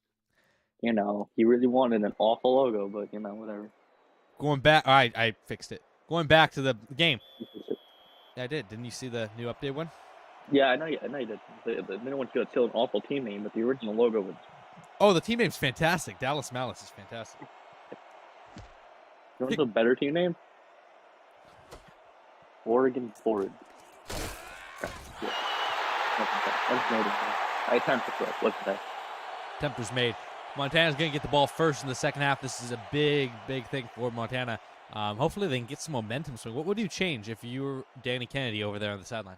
You know, he really wanted an awful logo, but you know, whatever. Going back, all right, I fixed it. Going back to the game. Yeah, I did. Didn't you see the new update one? Yeah, I know you did. The new one's still an awful team name, but the original logo was. Oh, the team name's fantastic. Dallas Malice is fantastic. You know what's a better team name? Oregon Forward. Yeah. That's noted. I time to throw. What's that? Temper's made. Montana's going to get the ball first in the second half. This is a big, big thing for Montana. Hopefully they can get some momentum. So what would you change if you were Danny Kennedy over there on the sideline?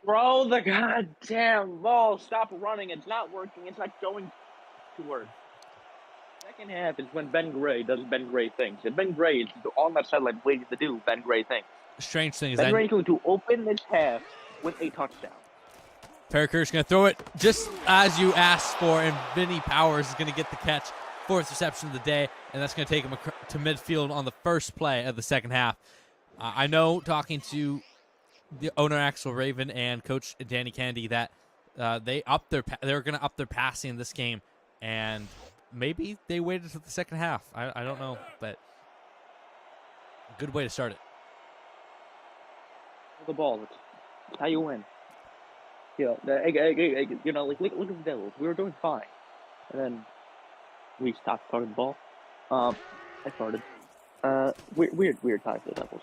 Throw the goddamn ball. Stop running. It's not working. It's not going to work. Second half is when Ben Gray does Ben Gray things. And Ben Gray is on that sideline waiting to do Ben Gray things. Strange thing is Ben Gray is going to open this half with a touchdown. Perriker's going to throw it just as you asked for, and Vinny Powers is going to get the catch. Fourth reception of the day, and that's going to take him to midfield on the first play of the second half. I know, talking to the owner Axel Raven and coach Danny Kennedy, that they're going to up their passing in this game, and maybe they waited to the second half. I don't know, but good way to start it. The ball. It's how you win. You know, you know, like look at the Devils. We were doing fine, and then we stopped starting the ball. I started. Weird time for the Devils.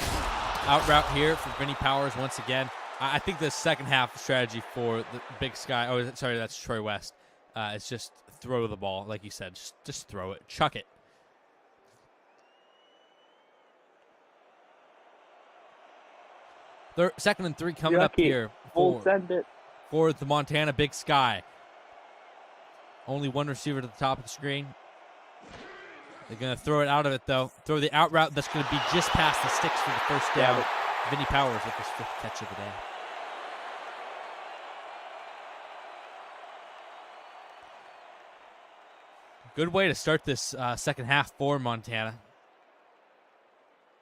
Out route here for Vinny Powers once again. I think the second half strategy for the Big Sky. Oh, sorry, that's Troy West. It's just throw the ball, like you said. Just throw it, chuck it. Second and 3 coming up here for the Montana Big Sky. Only one receiver to the top of the screen. They're going to throw it out of it, though. Throw the out route that's going to be just past the sticks for the first down. Vinny Powers with his 5th catch of the day. Good way to start this second half for Montana.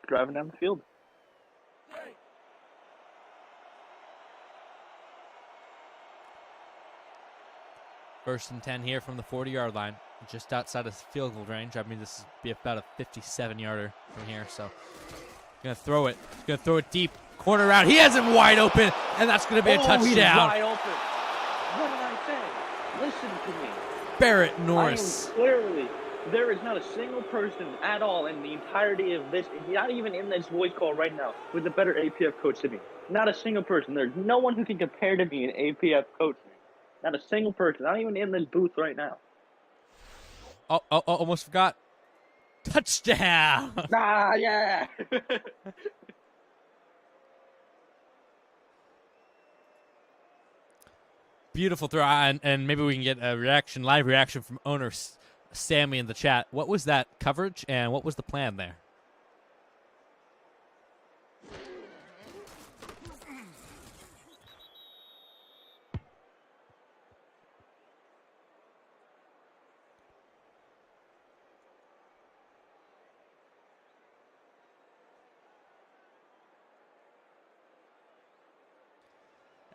Driving down the field. First and 10 here from the 40-yard line, just outside of field goal range. I mean, this would be about a 57-yarder from here. So, going to throw it. He's going to throw it deep. Corner route. He has him wide open, and that's going to be a touchdown. He's wide open. What did I say? Listen to me. Barrett Norris. There is not a single person at all in the entirety of this, not even in this voice call right now, with a better APF coach than me. Not a single person. There's no one who can compare to me an APF coach. Not a single person. Not even in this booth right now. Oh, almost forgot. Touchdown. Yeah. Beautiful throw, and maybe we can get a live reaction from owner Sammy in the chat. What was that coverage, and what was the plan there?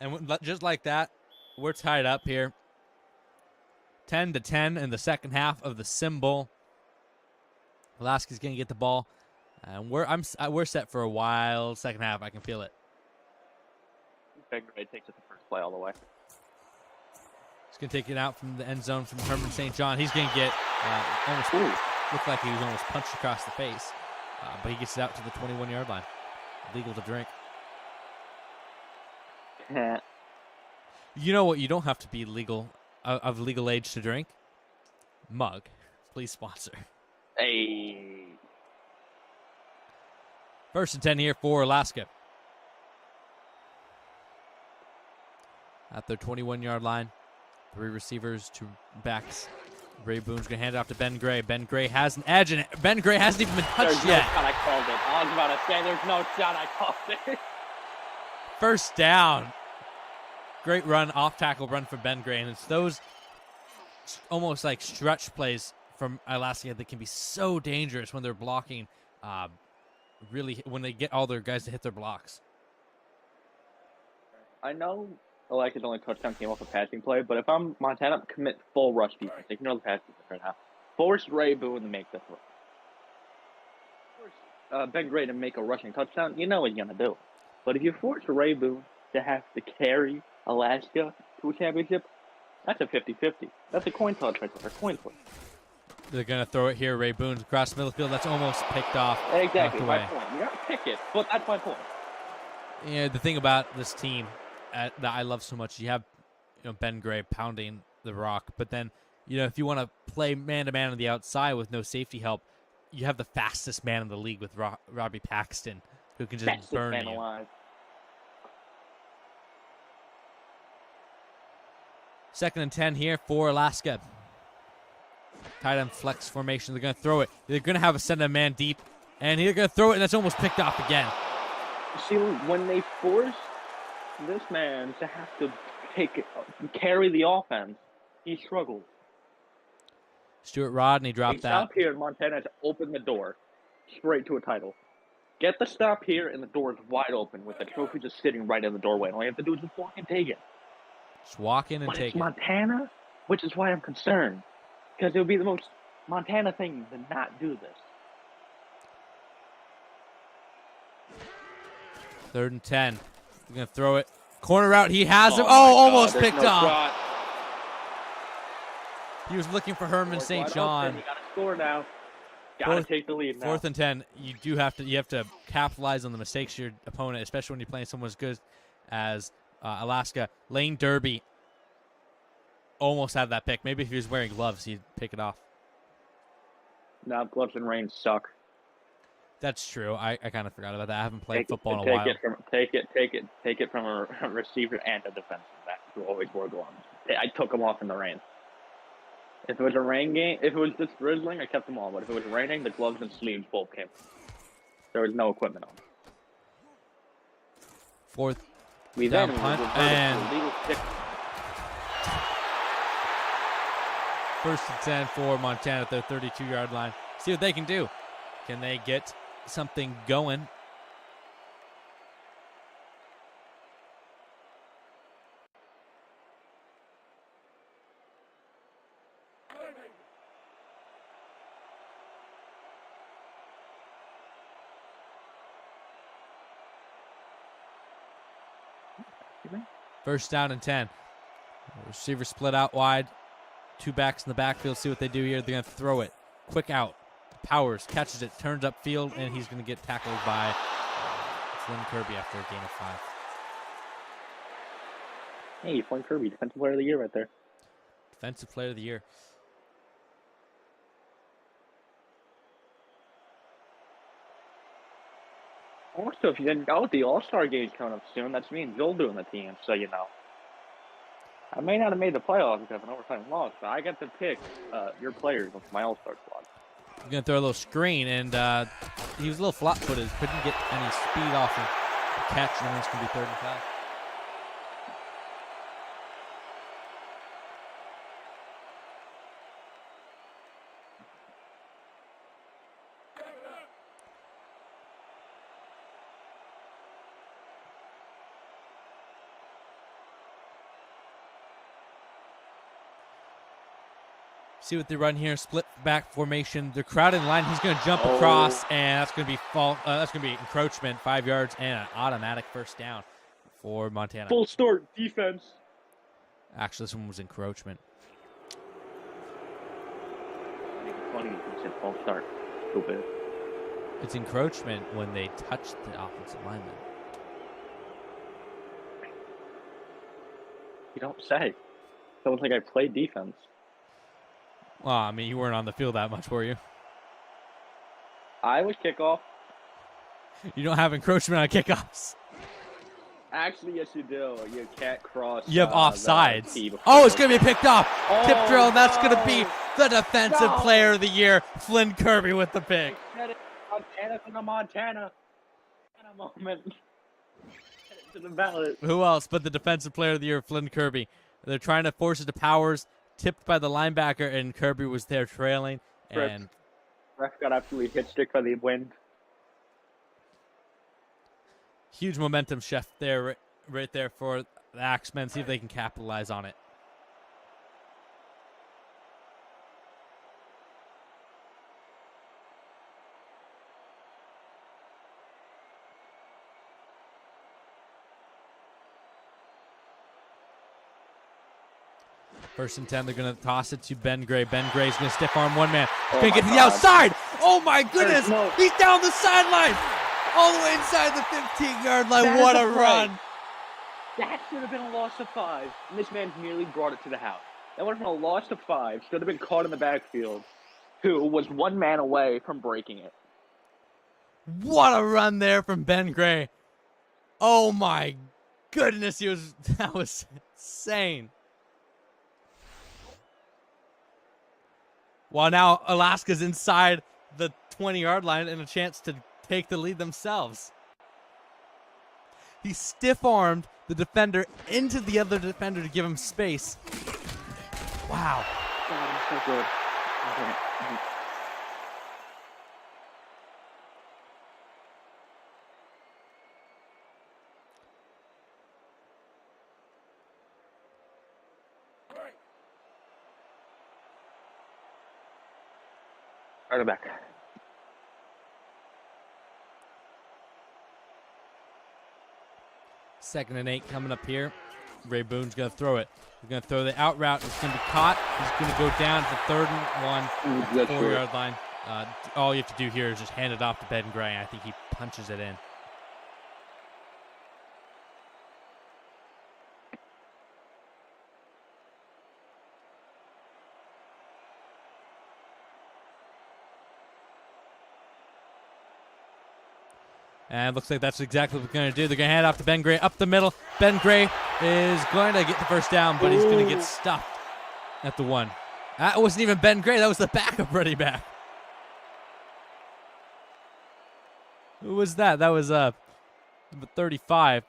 And just like that, we're tied up here. 10-10 in the second half of the SIMBOWL. Alaska's going to get the ball. And we're set for a wild second half. I can feel it. Ben Gray takes it the first play all the way. He's going to take it out from the end zone from Herman St. John. He's going to get almost looked like he was almost punched across the face. But he gets it out to the 21-yard line. Legal to drink. You know what? You don't have to be legal of legal age to drink. Mug. Please sponsor. Hey. 1st and 10 here for Alaska. At their 21-yard line. 3 receivers, 2 backs. Ray Boone's going to hand it off to Ben Gray. Ben Gray has an edge, and Ben Gray hasn't even been touched yet. No shot, I called it. I was about to say there's no shot, I called it. 1st down. Great run, off-tackle run from Ben Gray, and it's those almost like stretch plays from Alaska that can be so dangerous when they're blocking, really, when they get all their guys to hit their blocks. I know Alaska's only touchdown came off a passing play, but if I'm Montana, commit full rush defense. Ignore the pass defense right now. Force Ray Boone to make the throw. Force Ben Gray to make a rushing touchdown, you know what he's going to do. But if you force Ray Boone to have to carry Alaska to a championship, that's a 50-50. That's a coin toss right there, a coin flip. They're going to throw it here. Ray Boone's across the middle of the field. That's almost picked off. Exactly, my point. You got to pick it, but that's my point. Yeah, the thing about this team that I love so much, you have Ben Gray pounding the rock, but then if you want to play man-to-man on the outside with no safety help, you have the fastest man in the league with Robbie Paxton, who can just fastest burn man you. Alive. 2nd and 10 here for Alaska. Tight end flex formation. They're going to throw it. They're going to have a send a man deep, and they're going to throw it, and that's almost picked off again. See, when they force this man to have to carry the offense, he struggles. Stuart Rodney dropped that. Stop here in Montana to open the door straight to a title. Get the stop here, and the door is wide open with the trophy just sitting right in the doorway. All you have to do is just walk and take it. Just walk in and but take it's it. Montana, which is why I'm concerned. Because it would be the most Montana thing to not do this. 3rd and 10. They're going to throw it. Corner out. He has him. Oh, almost picked off. Shot. He was looking for Herman St. John. You got to score now. Got to take the lead now. 4th and 10. You have to capitalize on the mistakes of your opponent, especially when you're playing someone as good as Alaska. Lane Derby almost had that pick. Maybe if he was wearing gloves, he'd pick it off. Now gloves and rain suck. That's true. I kind of forgot about that. I haven't played football in a while. Take it from a receiver and a defensive back who always wore gloves. I took them off in the rain. If it was a rain game, if it was just drizzling, I kept them on. But if it was raining, the gloves and sleeves both came. There was no equipment on. 4th we down then punt and 1st and 10 for Montana at their 32-yard line. See what they can do. Can they get something going? First down and 10. Receiver split out wide. 2 backs in the backfield. See what they do here. They're going to throw it. Quick out. Powers catches it, turns upfield, and he's going to get tackled by Flynn Kirby after a gain of 5. Hey, Flynn Kirby, Defensive Player of the Year right there. Defensive Player of the Year. Also, if you didn't know, the All-Star game's coming up soon. That's me and Joel doing the team, so you know. I may not have made the playoffs because of an overtime loss, but I get to pick your players of my All-Star squad. He's going to throw a little screen, and he was a little flat-footed. Couldn't get any speed off him. Catch, and it's going to be 3rd and 5. See what they run here. Split back formation. They're crowded in line. He's going to jump across, and that's going to be that's going to be encroachment, 5 yards, and an automatic first down for Montana. Full start defense. Actually, this one was encroachment. Funny, you said false start. Stupid. It's encroachment when they touch the offensive lineman. You don't say. Sounds like I played defense. Well, I mean, you weren't on the field that much, were you? I was kickoff. You don't have encroachment on kickoffs. Actually, yes, you do. You can't cross. You have offsides. Oh, it's going to be picked off. Tip drill, and that's going to be the defensive player of the year, Flynn Kirby with the pick. Montana from the Montana moment. To the ballot. Who else but the defensive player of the year, Flynn Kirby? They're trying to force it to Powers, tipped by the linebacker, and Kirby was there trailing. And Ref got absolutely hit stick by the wind. Huge momentum shift there, right there for the Axemen. See if they can capitalize on it. First and 10, they're going to toss it to Ben Gray. Ben Gray's going to stiff arm one man. He's going to get to the outside. Oh, my goodness. He's down the sideline. All the way inside the 15-yard line. What a run. That should have been a loss of 5. And this man nearly brought it to the house. That would have been a loss of 5. Should have been caught in the backfield. Who was one man away from breaking it. What a run there from Ben Gray. Oh, my goodness. That was insane. While now Alaska's inside the 20-yard line and a chance to take the lead themselves. He stiff-armed the defender into the other defender to give him space. Wow. God, I'm so good. Okay. Right back. Second and 8 coming up here. Ray Boone's going to throw it. He's going to throw the out route. It's going to be caught. He's going to go down to third and 1, 4-yard line. All you have to do here is just hand it off to Ben Gray. I think he punches it in. And it looks like that's exactly what they're going to do. They're going to hand off to Ben Gray up the middle. Ben Gray is going to get the first down, but he's going to get stuffed at the 1. That wasn't even Ben Gray. That was the backup running back. Who was that? That was number 35.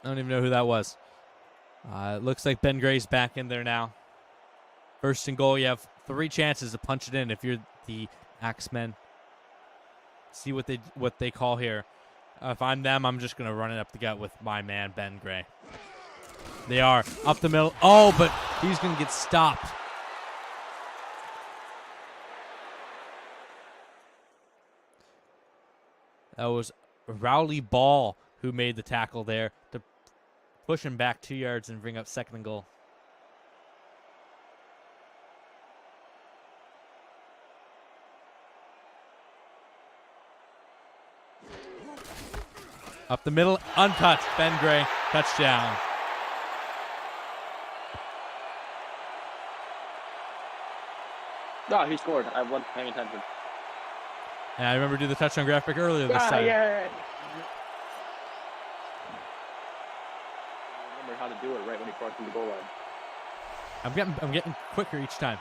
I don't even know who that was. It looks like Ben Gray's back in there now. First and goal. You have 3 chances to punch it in if you're the Axemen. See what they call here. If I'm them, I'm just going to run it up the gut with my man, Ben Gray. They are up the middle. Oh, but he's going to get stopped. That was Rowley Ball who made the tackle there to push him back 2 yards and bring up second and goal. Up the middle, untouched. Ben Gray, touchdown. No, he scored. I wasn't paying attention. Yeah, I remember doing the touchdown graphic earlier this time. Yeah. I remember how to do it right when he crossed the goal line. I'm getting quicker each time.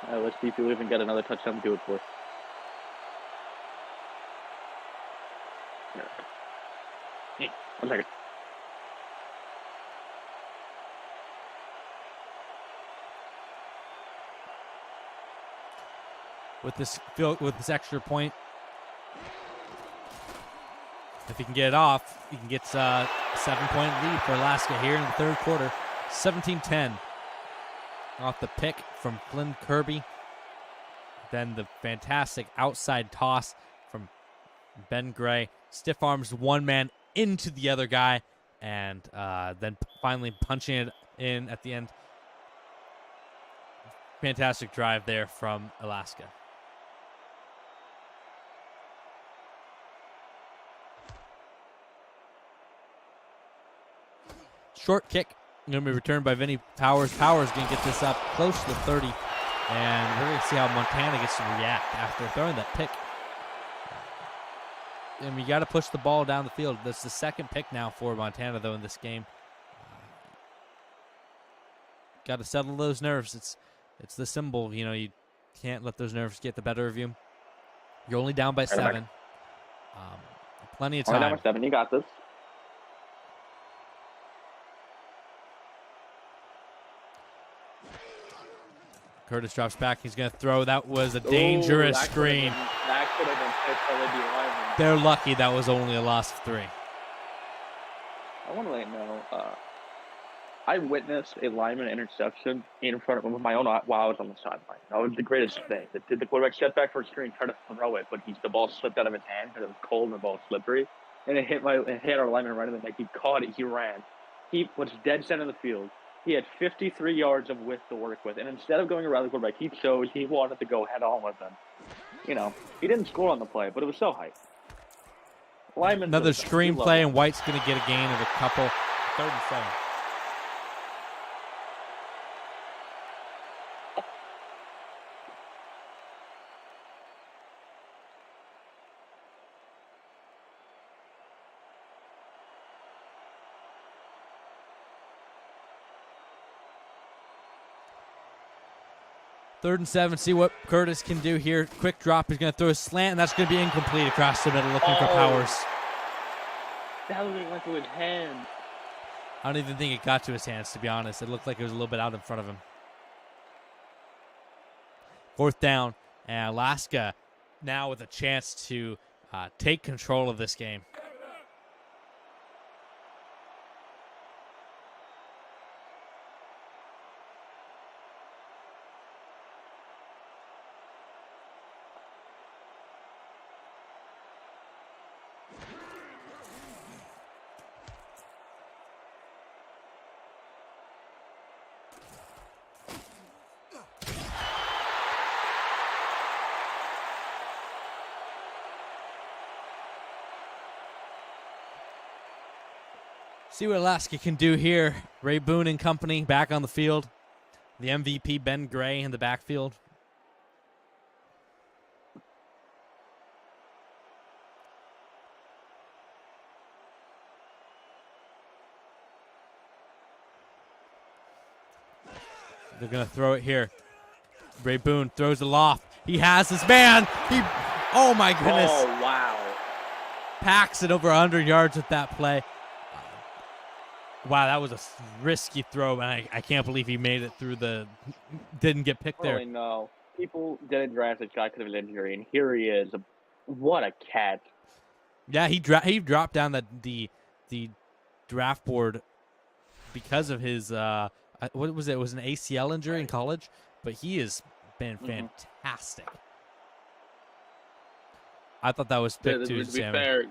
Let's see if you even get another touchdown to do it for. Hey, 1 second. With this extra point, if he can get it off, he can get a 7-point lead for Alaska here in the third quarter. 17-10 off the pick from Flynn Kirby. Then the fantastic outside toss from Ben Gray. Stiff arms one man into the other guy, and then finally punching it in at the end. Fantastic drive there from Alaska. Short kick going to be returned by Vinny Powers. Powers going to get this up close to the 30, and we're going to see how Montana gets to react after throwing that pick. And you got to push the ball down the field. That's the second pick now for Montana, though, in this game. Got to settle those nerves. It's the symbol. You know, you can't let those nerves get the better of you. You're only down by 7. Plenty of time. Only down by 7. You got this. Curtis drops back. He's going to throw. That was a dangerous screen. That could have been picked by the lineman. They're lucky that was only a loss of 3. I want to let you know, I witnessed a lineman interception in front of my own while I was on the sideline. That was the greatest thing. The quarterback stepped back for a screen, tried to throw it, but the ball slipped out of his hand because it was cold and the ball was slippery. And it hit our lineman right in the neck. He caught it. He ran. He was dead center of the field. He had 53 yards of width to work with. And instead of going around the quarterback, he chose he wanted to go head on with him. You know, he didn't score on the play, but it was so hype. Another screen play, and White's going to get a gain of a couple. 3rd and 7. Third and 7. See what Curtis can do here. Quick drop. He's going to throw a slant, and that's going to be incomplete across the middle, looking for Powers. That went to his hand. I don't even think it got to his hands, to be honest. It looked like it was a little bit out in front of him. 4th down, and Alaska now with a chance to take control of this game. See what Alaska can do here. Ray Boone and company back on the field. The MVP, Ben Gray, in the backfield. They're going to throw it here. Ray Boone throws it aloft. He has his man. Oh, my goodness. Oh, wow. Packs it over 100 yards with that play. Wow, that was a risky throw, and I can't believe he made it through didn't get picked there. Really, no. People didn't draft this guy because of an injury, and here he is. What a catch. Yeah, he dropped down the draft board because of his, what was it? It was an ACL injury in college, but he has been fantastic. I thought that was picked too, To be fair,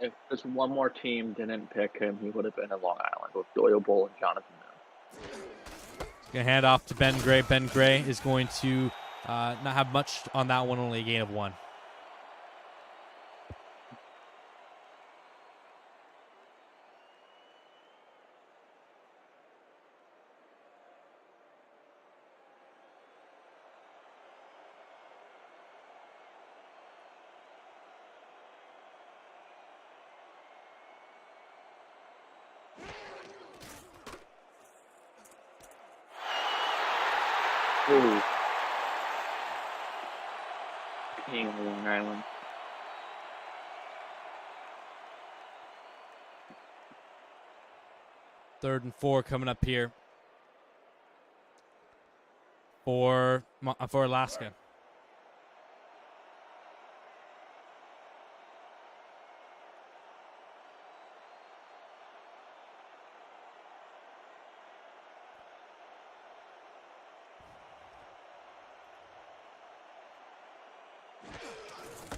if just one more team didn't pick him, he would have been in Long Island with Doyle Bull and Jonathan Mills. Going to hand off to Ben Gray. Ben Gray is going to not have much on that one, only a gain of 1. Ooh. King of Long Island. Third and 4 coming up here for Alaska.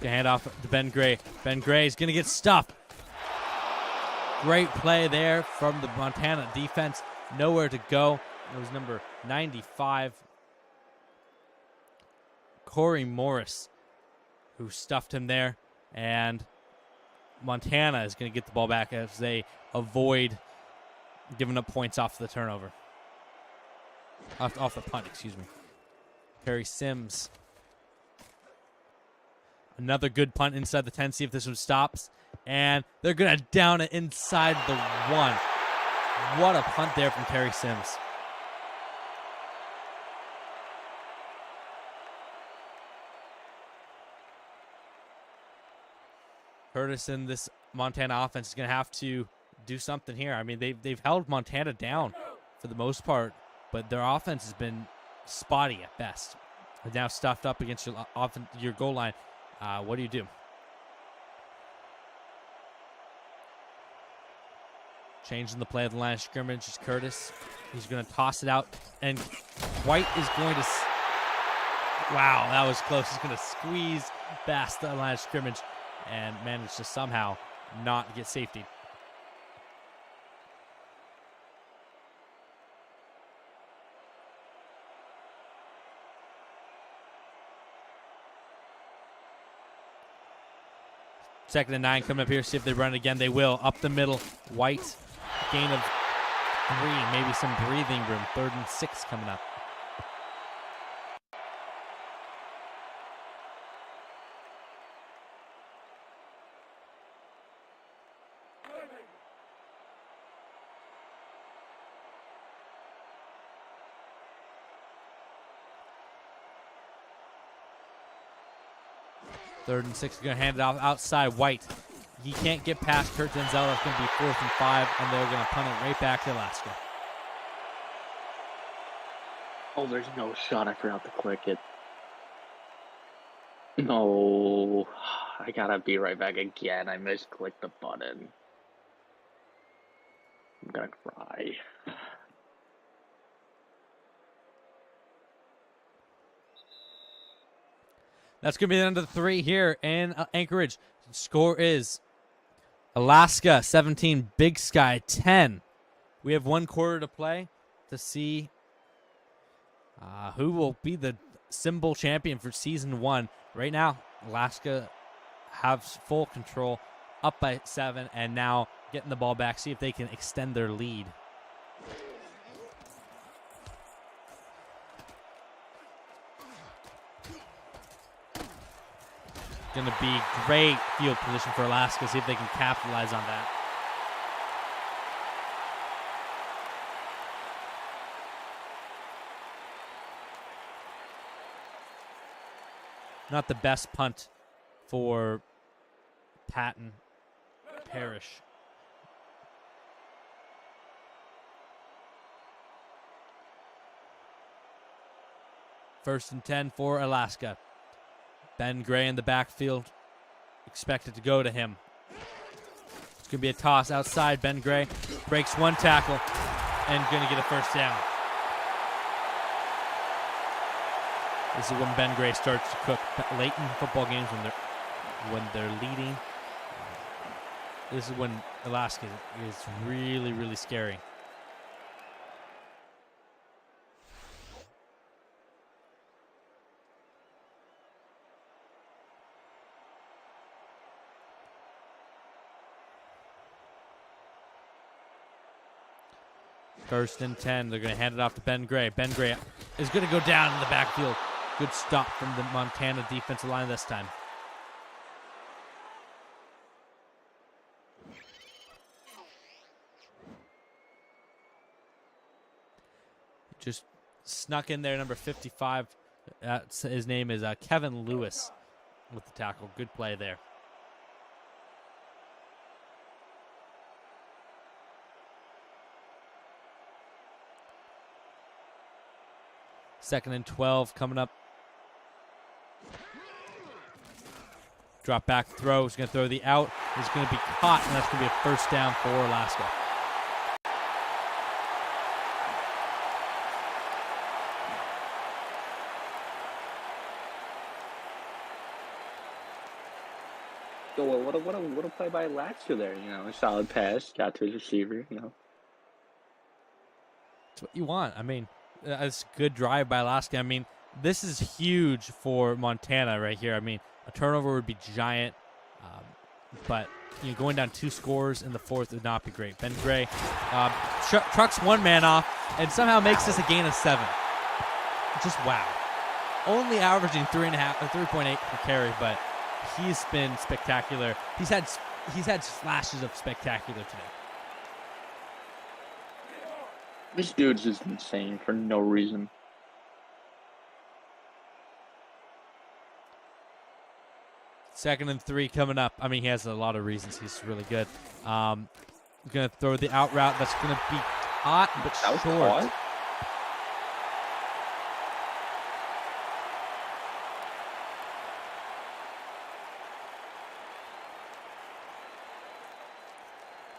Gonna hand off to Ben Gray. Ben Gray's gonna get stuffed. Great play there from the Montana defense. Nowhere to go. It was number 95, Corey Morris, who stuffed him there. And Montana is going to get the ball back as they avoid giving up points off the turnover. Off the punt, excuse me. Perry Sims. Another good punt inside the 10. See if this one stops. And they're going to down it inside the 1. What a punt there from Perry Sims. Curtis and this Montana offense is going to have to do something here. I mean, they've held Montana down for the most part, but their offense has been spotty at best. They're now stuffed up against your goal line. What do you do? Changing the play of the line of scrimmage is Curtis. He's going to toss it out, and White is going to... Wow, that was close. He's going to squeeze past the line of scrimmage and manage to somehow not get safety. Second and 9 coming up here. See if they run it again. They will. Up the middle. White. Gain of 3. Maybe some breathing room. 3rd and 6 coming up. Third and 6, going to hand it off outside. White. He can't get past Kurt Denzel. It's going to be 4th and 5, and they're going to punt it right back to Alaska. Oh, there's no shot. I forgot to click it. No. I gotta be right back again. I misclicked the button. I'm gonna cry. That's going to be the end of the 3 here in Anchorage. The score is Alaska 17, Big Sky 10. We have 1 quarter to play to see who will be the SIMBOWL champion for Season 1. Right now, Alaska has full control, up by 7, and now getting the ball back, see if they can extend their lead. Going to be great field position for Alaska. See if they can capitalize on that. Not the best punt for Patton Parrish. First and 10 for Alaska. Ben Gray in the backfield, expected to go to him. It's going to be a toss outside. Ben Gray breaks 1 tackle and going to get a first down. This is when Ben Gray starts to cook. Late in football games when they're leading, this is when Alaska is really, really scary. First and 10. They're going to hand it off to Ben Gray. Ben Gray is going to go down in the backfield. Good stop from the Montana defensive line this time. Just snuck in there, number 55. His name is Kevin Lewis with the tackle. Good play there. Second and 12 coming up. Drop back throw. He's going to throw the out. He's going to be caught, and that's going to be a first down for Alaska. Yo, what a play by Alaska there. You know, a solid pass, got to his receiver. You know, That's what you want. I mean, it's a good drive by Alaska. I mean, this is huge for Montana right here. I mean, a turnover would be giant, but going down 2 scores in the fourth would not be great. Ben Gray trucks one man off and somehow makes this a gain of 7. Just wow. Only averaging 3.8 per carry, but he's been spectacular. He's had flashes of spectacular today. this dude's just insane for no reason. Second and 3 coming up. I mean, he has a lot of reasons. He's really good. He's going to throw the out route. That's going to be hot but short. Caught?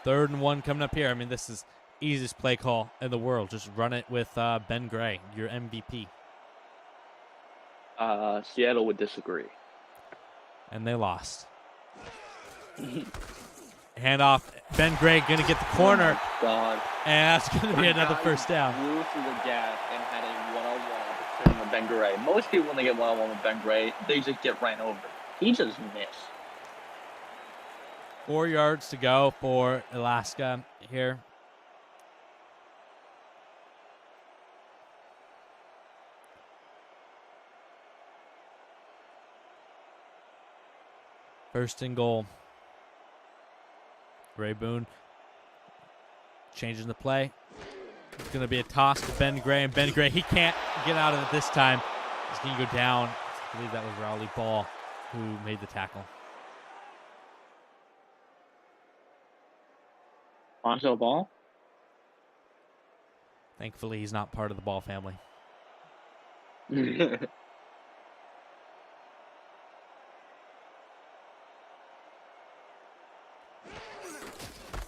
Third and 1 coming up here. I mean, this is easiest play call in the world. Just run it with Ben Gray, your MVP. Seattle would disagree. And they lost. Handoff. Ben Gray going to get the corner. Oh my God. And that's going to be another first down. Blew through the gap and had a one-on-one with Ben Gray. Most people, when they get one-on-one with Ben Gray, they just get ran over. He just missed. 4 yards to go for Alaska here. First and goal. Ray Boone changing the play. It's going to be a toss to Ben Gray, and Ben Gray, he can't get out of it this time. He's going to go down. I believe that was Rowley Ball who made the tackle. Onto Ball? Thankfully, he's not part of the Ball family.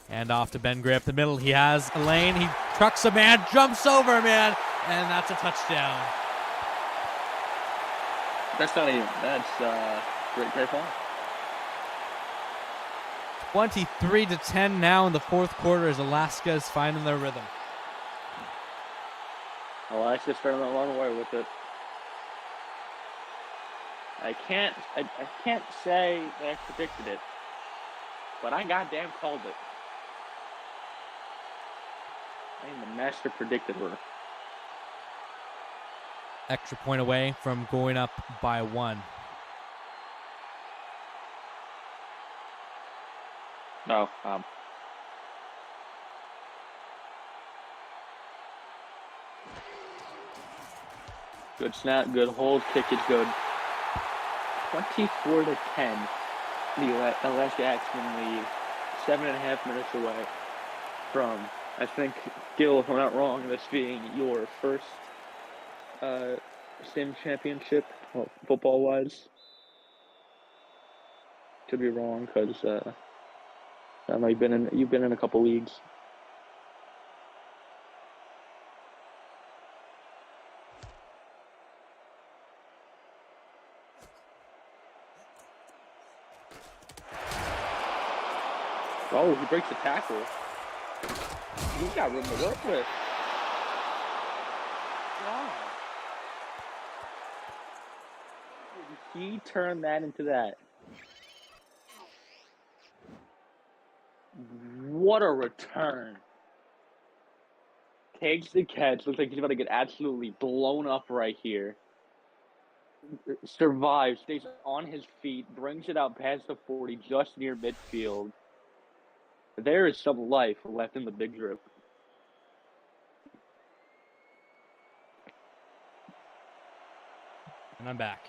And off to Ben Gray up the middle. He has a lane. He trucks a man, jumps over a man, and that's a touchdown. That's not even. That's great ball. 23-10 now in the fourth quarter as Alaska is finding their rhythm. Alaska's starting a long way with it. I can't say that I predicted it, but I goddamn called it. I am the master predictor. Extra point away from going up by 1. No, good snap, good hold, kick is good. 24-10. The Alaska Axemen lead. 7.5 minutes away from, I think, Gil, if I'm not wrong, this being your first Sim championship, well, football-wise. Could be wrong because I know you've been in a couple leagues. Oh, he breaks the tackle. He's got room to work with. Wow. He turned that into that. What a return. Takes the catch. Looks like he's about to get absolutely blown up right here. Survives. Stays on his feet. Brings it out past the 40, just near midfield. There is some life left in the big drip. And I'm back.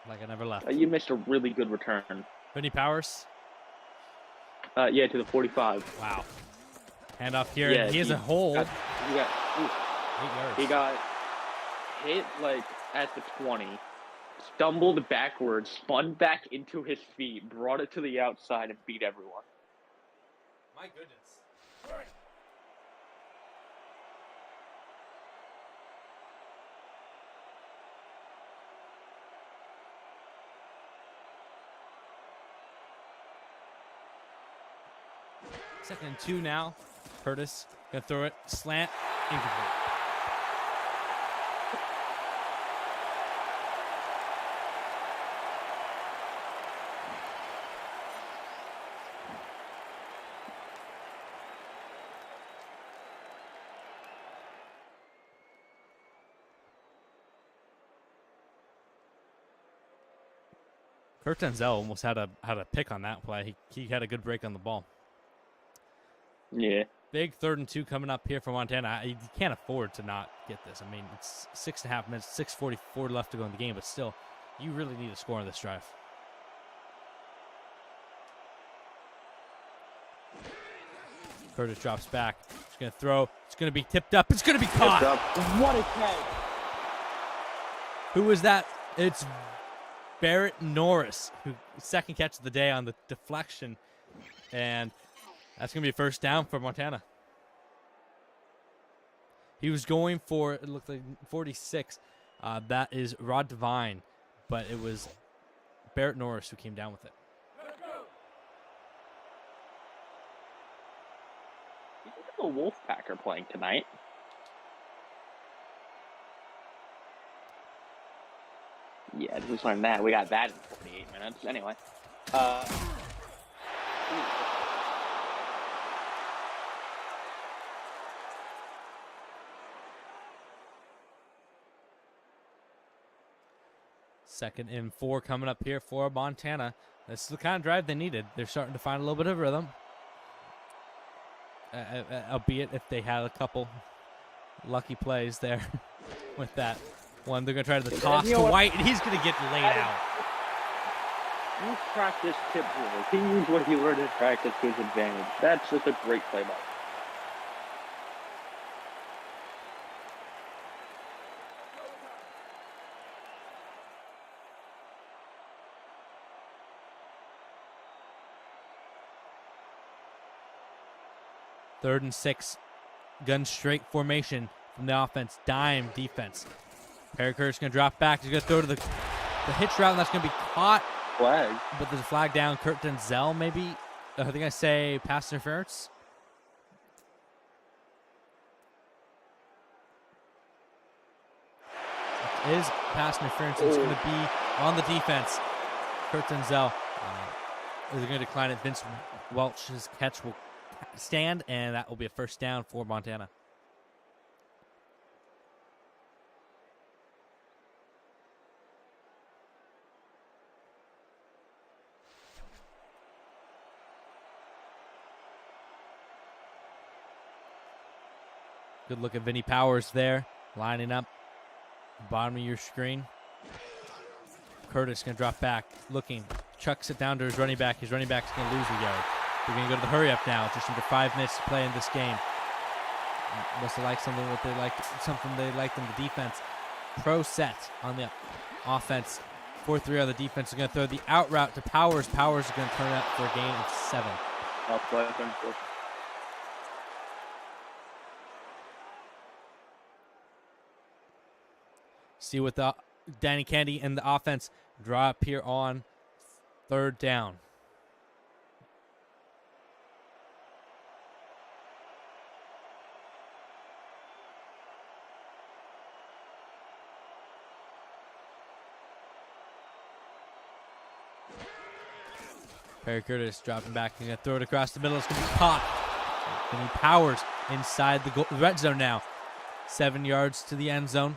Like I never left. You missed a really good return. Vinny Powers? Yeah, to the 45. Wow. Handoff here. Yeah, and he has a hold. 8 yards. He got hit like at the 20, stumbled backwards, spun back into his feet, brought it to the outside, and beat everyone. My goodness. 2nd and 2 now. Curtis gonna throw it, slant, incomplete. Kurt Denzel almost had a pick on that play. He had a good break on the ball. Yeah. Big 3rd and 2 coming up here for Montana. You can't afford to not get this. I mean, it's 6.5 minutes, 6:44 left to go in the game, but still, you really need a score on this drive. Curtis drops back. He's going to throw. It's going to be tipped up. It's going to be caught. What a catch. Who was that? It's Barrett Norris, who 2nd catch of the day on the deflection. And that's going to be a 1st down for Montana. He was going for, it looked like 46. That is Rod Devine, but it was Barrett Norris who came down with it. You think the Wolfpack are playing tonight? Yeah, just learned that. We got that in 48 minutes. Anyway. Second and 4 coming up here for Montana. This is the kind of drive they needed. They're starting to find a little bit of rhythm. Albeit if they had a couple lucky plays there with that one. They're going to try to toss to White, and he's going to get laid out. You practice tip drill. He used what he learned in practice to his advantage. That's just a great play by him. Third and 6, gun straight formation from the offense. Dime defense. Perry Curtis going to drop back. He's going to throw to the hitch route, and that's going to be caught. Flag. But there's a flag down. Kurt Denzel, maybe. I think I say pass interference. It is pass interference. It's going to be on the defense. Kurt Denzel. They're going to decline it. Vince Welch's catch will stand, and that will be a 1st down for Montana. Good look at Vinny Powers there, lining up, bottom of your screen. Curtis going to drop back, looking, chucks it down to his running back. His running back's going to lose a yard. They're going to go to the hurry up now. Just under 5 minutes to play in this game. Must have liked something they liked in the defense. Pro set on the offense. 4-3 on the defense. They're going to throw the out route to Powers. Powers is going to turn it up for a gain of 7. See what the Danny Candy and the offense draw up here on 3rd down. Perry Curtis dropping back. He's going to throw it across the middle. It's going to be caught. Vinny Powers inside the red zone now. 7 yards to the end zone.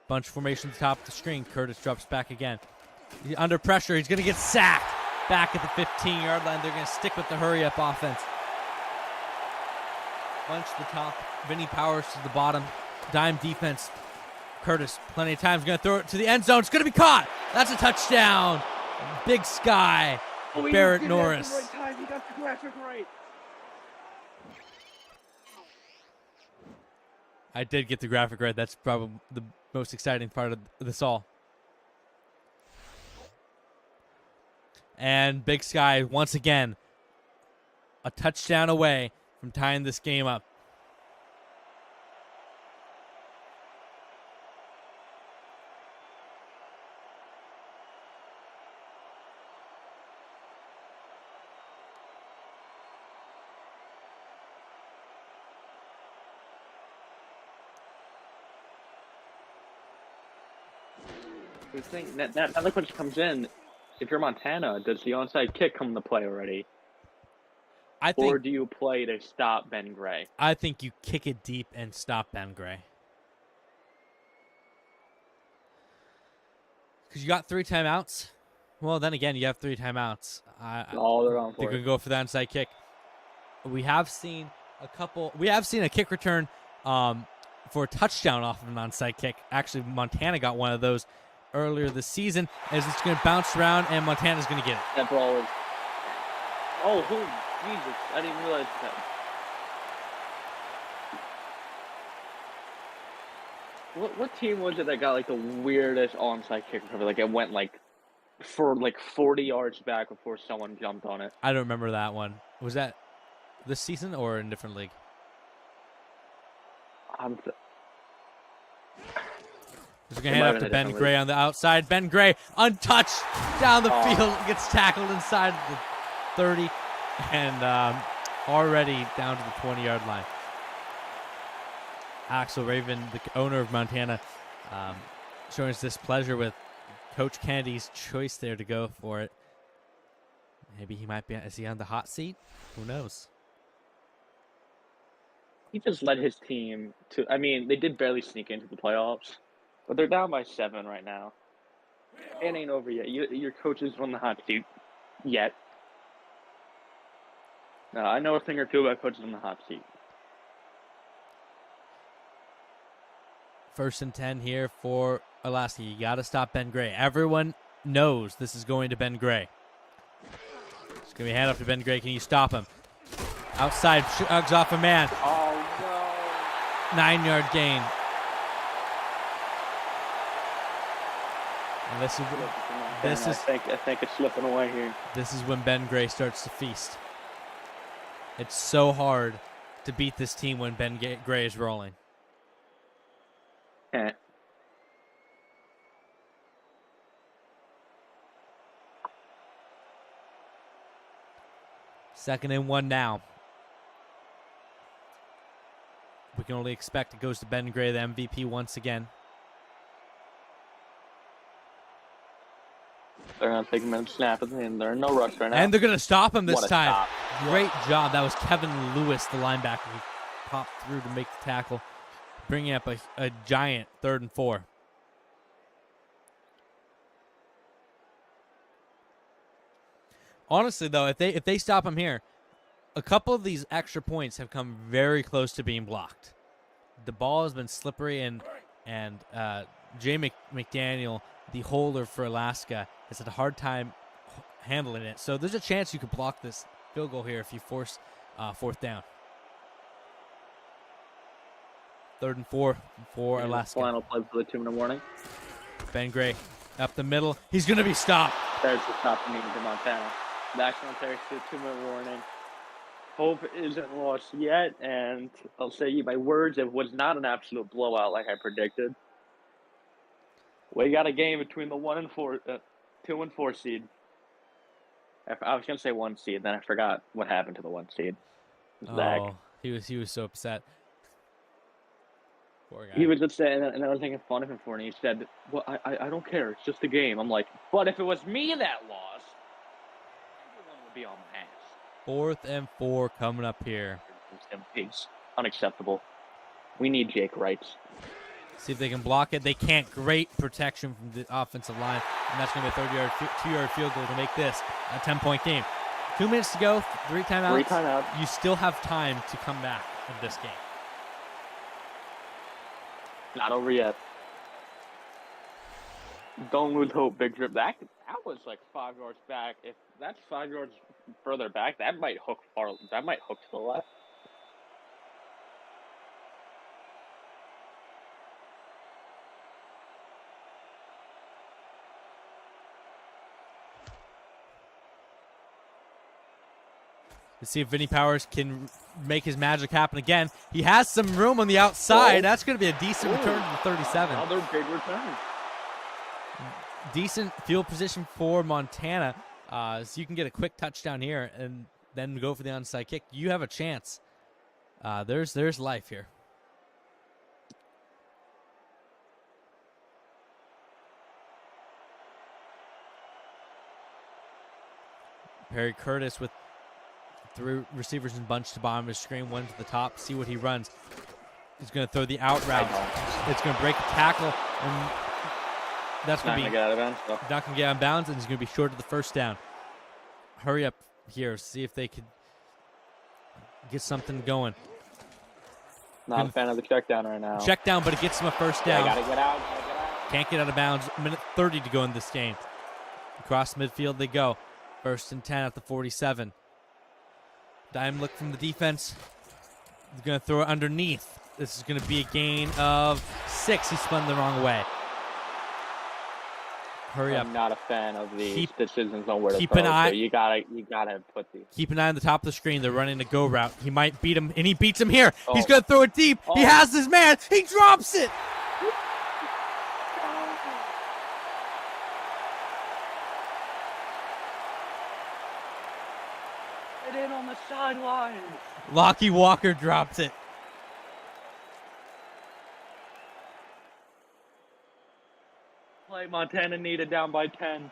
Bunch formation at the top of the screen. Curtis drops back again. He's under pressure. He's going to get sacked. Back at the 15-yard line. They're going to stick with the hurry-up offense. Bunch to the top. Vinny Powers to the bottom. Dime defense. Curtis, plenty of time. He's going to throw it to the end zone. It's going to be caught. That's a touchdown. Big Sky. Barrett Norris. Right time. He got the graphic right. I did get the graphic right. That's probably the most exciting part of this all. And Big Sky, once again, a touchdown away from tying this game up. The thing that the question comes in: if you're Montana, does the onside kick come into play already, I or think do you play to stop Ben Gray? you kick it deep and stop Ben Gray. Because you got 3 timeouts. Well, then again, you have 3 timeouts. All they're on They're for. going to go for the onside kick. We have seen a kick return for a touchdown off of an onside kick. Actually, Montana got one of those earlier this season. As it's going to bounce around, and Montana's going to get it. That ball is. Oh, Jesus! I didn't realize that. What team was it that got like the weirdest onside kick recovery? Like it went like for like 40 yards back before someone jumped on it. I don't remember that one. Was that this season or in a different league? We're going to hand off to Ben Gray on the outside. Ben Gray, untouched, down the field, gets tackled inside the 30, and already down to the 20-yard line. Axel Raven, the owner of Montana, showing his displeasure with Coach Kennedy's choice there to go for it. Maybe he might be. Is he on the hot seat? Who knows? He just led his team to. I mean, they did barely sneak into the playoffs, but they're down by 7 right now. It ain't over yet. Your coach is on the hot seat yet. I know a thing or two about coaches on the hot seat. 1st and 10 here for Alaska. You got to stop Ben Gray. Everyone knows this is going to Ben Gray. It's going to be hand off to Ben Gray. Can you stop him? Outside, shugs off a man. Oh, no. 9-yard gain. And I think it's slipping away here. This is when Ben Gray starts to feast. It's so hard to beat this team when Ben Gray is rolling. Eh. Second and 1 now. We can only expect it goes to Ben Gray, the MVP, once again. They're going to take him and snap it, and they're in no rush right now. And they're going to stop him this time. Stop. Great job. That was Kevin Lewis, the linebacker, who popped through to make the tackle, bringing up a giant 3rd and 4. Honestly, though, if they stop him here, a couple of these extra points have come very close to being blocked. The ball has been slippery, and Jay McDaniel, the holder for Alaska, has had a hard time handling it. So there's a chance you could block this field goal here if you force 4th down. 3rd and 4 for Alaska. Final play for the 2-minute warning. Ben Gray up the middle. He's going to be stopped. There's the stop needed to Montana. The accidental takes the 2-minute warning. Hope isn't lost yet, and I'll say my words, it was not an absolute blowout like I predicted. We got a game between the 2 and 4 seed. I was gonna say 1 seed, then I forgot what happened to the 1 seed. Zach. Oh, he was so upset. Poor guy. He was upset, and I was making fun of him for it. And he said, "Well, I don't care. It's just a game." I'm like, "But if it was me that lost, everyone would be on my ass." 4th and 4 coming up here. It's unacceptable. We need Jake Wright. See if they can block it. They can't. Great protection from the offensive line. And that's going to be a 2-yard field goal to make this a 10-point game. 2 minutes to go. 3 timeouts. 3 timeouts. You still have time to come back in this game. Not over yet. Don't lose hope, Big Drip. That was like 5 yards back. If that's 5 yards further back, that might hook to the left. Let's see if Vinny Powers can make his magic happen again. He has some room on the outside. Oh. That's going to be a decent return to the 37. Another big return. Decent field position for Montana. So you can get a quick touchdown here and then go for the onside kick. You have a chance. There's life here. Perry Curtis with 3 receivers in bunch to bottom of his screen, 1 to the top. See what he runs. He's going to throw the out route. It's going to break a tackle, and that's going to be not going to get out of bounds. not going to get out of bounds, and he's going to be short of the first down. Hurry up here. See if they could get something going. Not a fan of the check down right now. Check down, but it gets him a first down. Got to get out. Can't get out of bounds. A minute 30 to go in this game. Across midfield they go. 1st and 10 at the 47. Dime look from the defense. He's going to throw it underneath. This is going to be a gain of 6. He spun the wrong way. Hurry up. I'm not a fan of the decisions on where to keep throw. an eye. So you gotta put the. Keep an eye on the top of the screen. They're running a go route. He might beat him, and he beats him here. Oh. He's going to throw it deep. Oh. He has his man. He drops it. It in on the sideline. Lockie Walker dropped it. Play Montana needed down by 10.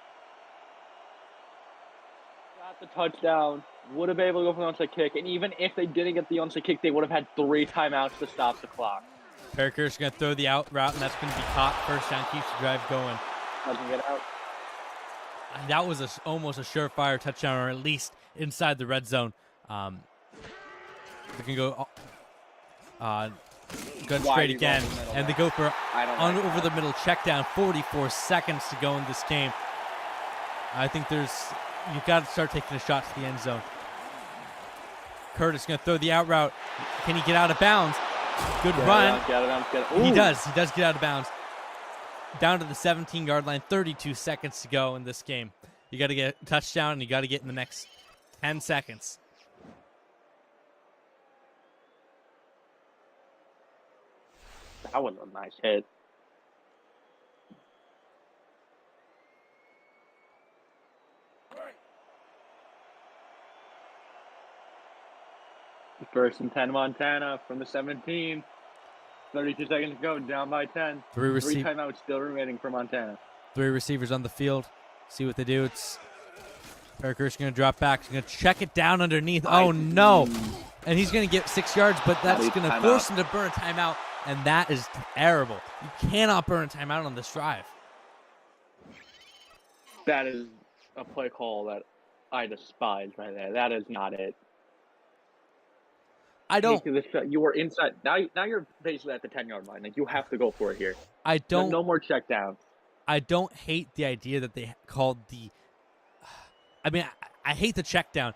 Got the touchdown. Would have been able to go for the onside kick. And even if they didn't get the onside kick, they would have had 3 timeouts to stop the clock. Perkins going to throw the out route, and that's going to be caught. First down, keeps the drive going. Doesn't get out. That was almost a surefire touchdown, or at least inside the red zone. They can go gun straight again, and they go for over the middle check down. 44 seconds to go in this game. I think you've got to start taking a shot to the end zone. Curtis going to throw the out route. Can he get out of bounds? Good run. He does get out of bounds. Down to the 17-yard line, 32 seconds to go in this game. You got to get a touchdown, and you got to get in the next 10 seconds. That was a nice hit. First and 10 Montana from the 17. 32 seconds to go, down by 10. 3 timeouts still remaining for Montana. 3 receivers on the field. See what they do. It's Perkins going to drop back. He's going to check it down underneath. Oh, no. And he's going to get 6 yards, but that's going to force him to burn a timeout, and that is terrible. You cannot burn a timeout on this drive. That is a play call that I despise right there. That is not it. You were inside. Now you're basically at the 10-yard line. Like, you have to go for it here. No more check down. I don't hate the idea that they called the. I mean, I hate the check down,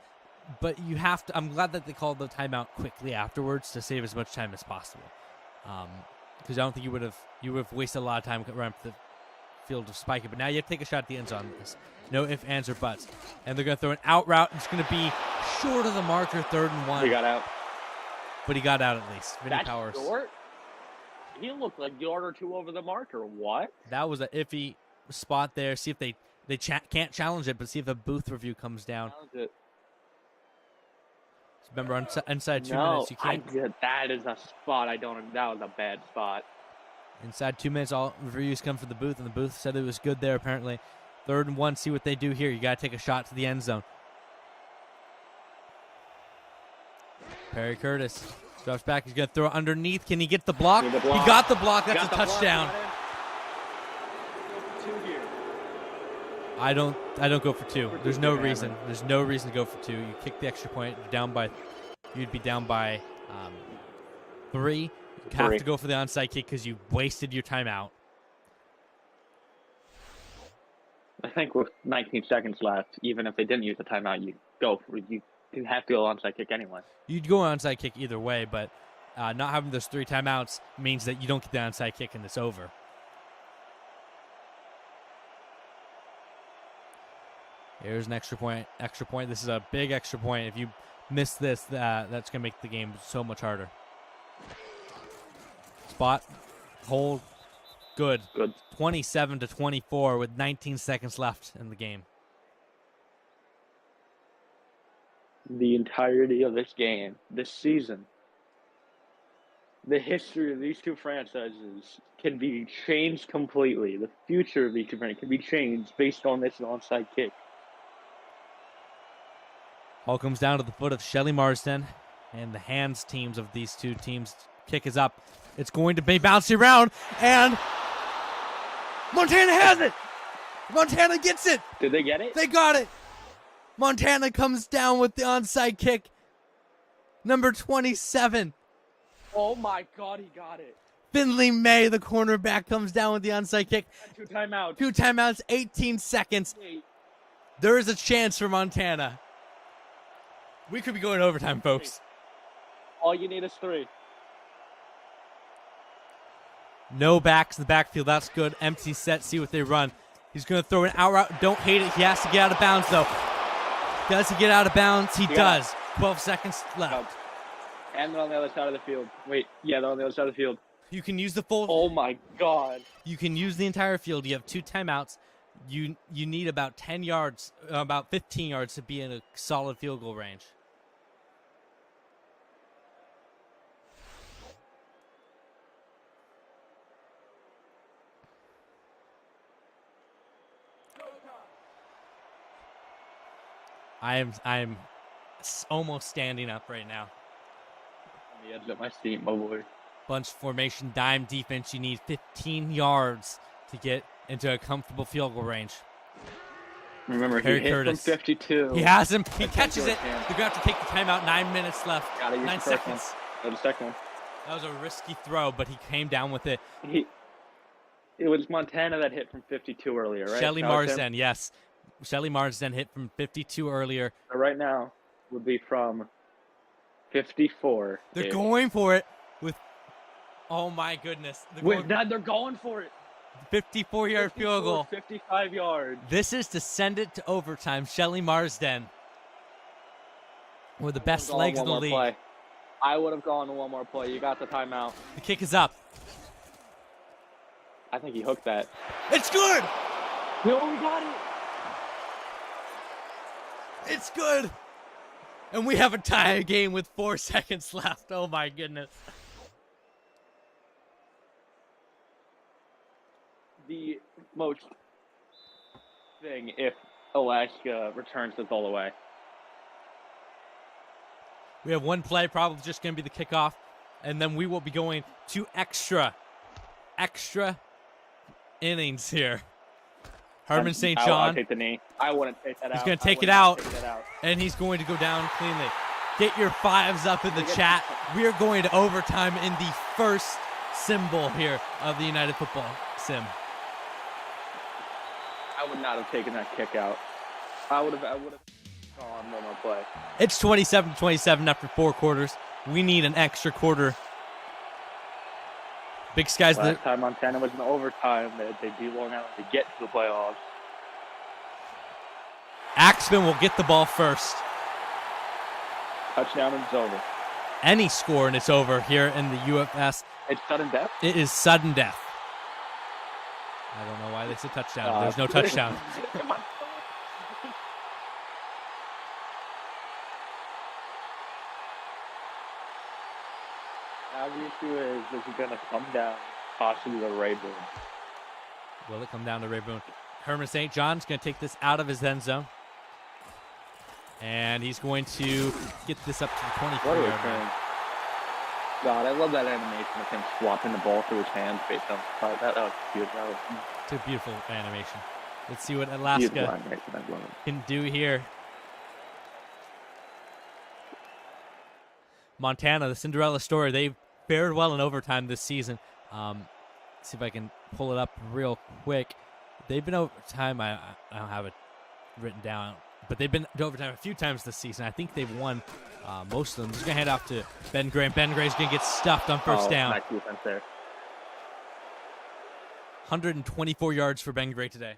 but you have to. I'm glad that they called the timeout quickly afterwards to save as much time as possible. Because I don't think you would have wasted a lot of time running up the field to spike it. But now you have to take a shot at the end zone with this. No ifs, ands, or buts. And they're going to throw an out route. It's going to be short of the marker, 3rd and 1. He got out. But he got out at least. That's Powers. Short? He looked like a yard or 2 over the marker. What? That was an iffy spot there. See if they can't challenge it, but see if a booth review comes down. Remember, inside 2 minutes, you can't. That is a spot. That was a bad spot. Inside 2 minutes, all reviews come from the booth, and the booth said it was good there, apparently. 3rd and 1, see what they do here. You got to take a shot to the end zone. Perry Curtis drops back. He's going to throw it underneath. Can he get the block? He got the block. That's a touchdown. I don't go for 2. There's no reason. There's no reason to go for 2. You kick the extra point. You'd be down by 3. You have to go for the onside kick because you wasted your timeout. I think with 19 seconds left, even if they didn't use the timeout, you have to go onside kick anyway. You'd go onside kick either way, but not having those 3 timeouts means that you don't get the onside kick and it's over. Here's an extra point. Extra point. This is a big extra point. If you miss this, that's going to make the game so much harder. Spot. Hold. Good. 27-24 with 19 seconds left in the game. The entirety of this game, this season, the history of these 2 franchises can be changed completely. The future of these 2 franchises can be changed based on this onside kick. Ball comes down to the foot of Shelly Marsden, and the hands teams of these two teams. Kick is up. It's going to be bouncy around, and Montana has it. Montana gets it. Did they get it? They got it. Montana comes down with the onside kick. Number 27. Oh my God, he got it. Finley May, the cornerback, comes down with the onside kick. 2 timeouts. 2 timeouts, 18 seconds. There is a chance for Montana. We could be going overtime, folks. All you need is 3. No backs in the backfield. That's good. Empty set. See what they run. He's going to throw an out route. Don't hate it. He has to get out of bounds, though. Does he get out of bounds? He does. 12 seconds left. And they're on the other side of the field. Wait, yeah, they're on the other side of the field. You can use the full. Oh my God. You can use the entire field. You have 2 timeouts. You need about 10 yards, about 15 yards to be in a solid field goal range. I'm almost standing up right now. On the edge of my seat, my boy. Bunch formation, dime defense. You need 15 yards to get into a comfortable field goal range. Remember, Harry he hit Curtis. from 52. He has him. He catches it. They're going to have to take the timeout. 9 minutes left. 9 seconds. The second one. That was a risky throw, but he came down with it. It was Montana that hit from 52 earlier, right? Shelly Marsden, yes. Shelly Marsden hit from 52 earlier. So right now would be from 54. They're going for it with, oh my goodness. They're going for it. 54-yard field goal. 55 yards. This is to send it to overtime. Shelly Marsden with the best legs in the league. Play. I would have gone to one more play. You got the timeout. The kick is up. I think he hooked that. It's good. No, we got it. It's good. And we have a tie game with 4 seconds left. Oh, my goodness. The most thing if Alaska returns this all the way. We have one play, probably just going to be the kickoff. And then we will be going to extra innings here. Herman St. John. I'll take the knee. I wouldn't take that out. He's going to take it out, and he's going to go down cleanly. Get your 5s up in the chat. We are going to overtime in the first symbol here of the United Football Sim. I would not have taken that kick out. I would have gone one more play. It's 27-27 after 4 quarters. We need an extra quarter. Big Sky's Last time Montana was in overtime, they beat Long Island to get to the playoffs. Axemen will get the ball first. Touchdown and it's over. Any score and it's over here in the UFS. It's sudden death? It is sudden death. I don't know why they said touchdown. There's no touchdown. Now the issue is it going to come down possibly to Ray Boone? Will it come down to Ray Boone? Herman St. John's going to take this out of his end zone. And he's going to get this up to the 24-yard line. God, I love that animation of him swapping the ball through his hands based on that was beautiful. It's a beautiful animation. Let's see what Alaska can do here. Montana, the Cinderella story, they fared well in overtime this season. See if I can pull it up real quick. They've been overtime. I don't have it written down, but they've been to overtime a few times this season. I think they've won most of them. Just going to hand off to Ben Gray. Ben Gray's going to get stuffed on first down. Nice defense there. 124 yards for Ben Gray today.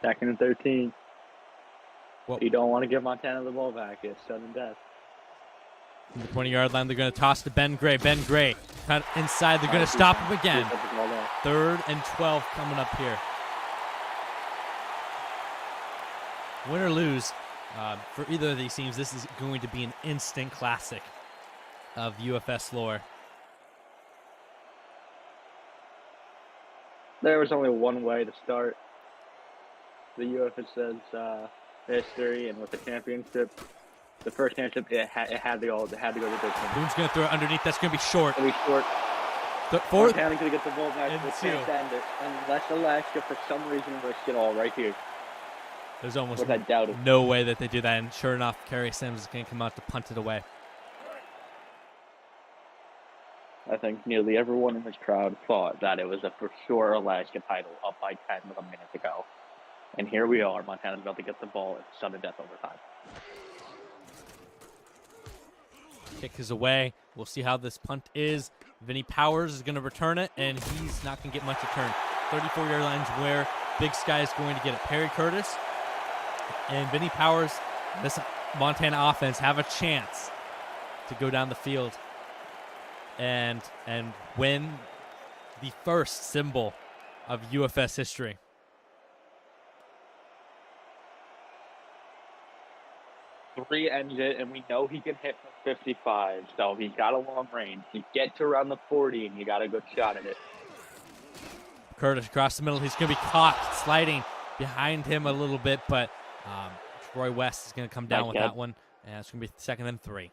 Second and 13. Well, you don't want to give Montana the ball back. It's sudden death. From the 20-yard line, they're going to toss to Ben Gray. Ben Gray kind of inside. They're going to stop him again. 3rd and 12 coming up here. Win or lose, For either of these teams, this is going to be an instant classic of UFS lore. There was only one way to start the UFS's history, and with the championship, the first championship, it had to go to the big one. Boone's going to throw it underneath. That's going to be short. It'll be short. Fourth. Montana's going to get the ball back. And They two. can't end it unless Alaska, for some reason, risk it all right here. There's almost Which I doubt it. no way that they do that. And sure enough, Kerry Sims is going to come out to punt it away. I think nearly everyone in this crowd thought that it was a for sure Alaska title up by 10 with a minute to go. And here we are. Montana's about to get the ball in sudden death overtime. Kick is away. We'll see how this punt is. Vinny Powers is going to return it, and he's not going to get much return. 34-yard line's where Big Sky is going to get it. Perry Curtis and Vinny Powers, this Montana offense, have a chance to go down the field and win the first symbol of UFS history. Three ends it, and we know he can hit from 55, so he's got a long range. You get to around the 40, and you got a good shot at it. Curtis across the middle. He's going to be caught sliding behind him a little bit, but Troy West is going to come down with that one, and it's going to be 2nd and 3.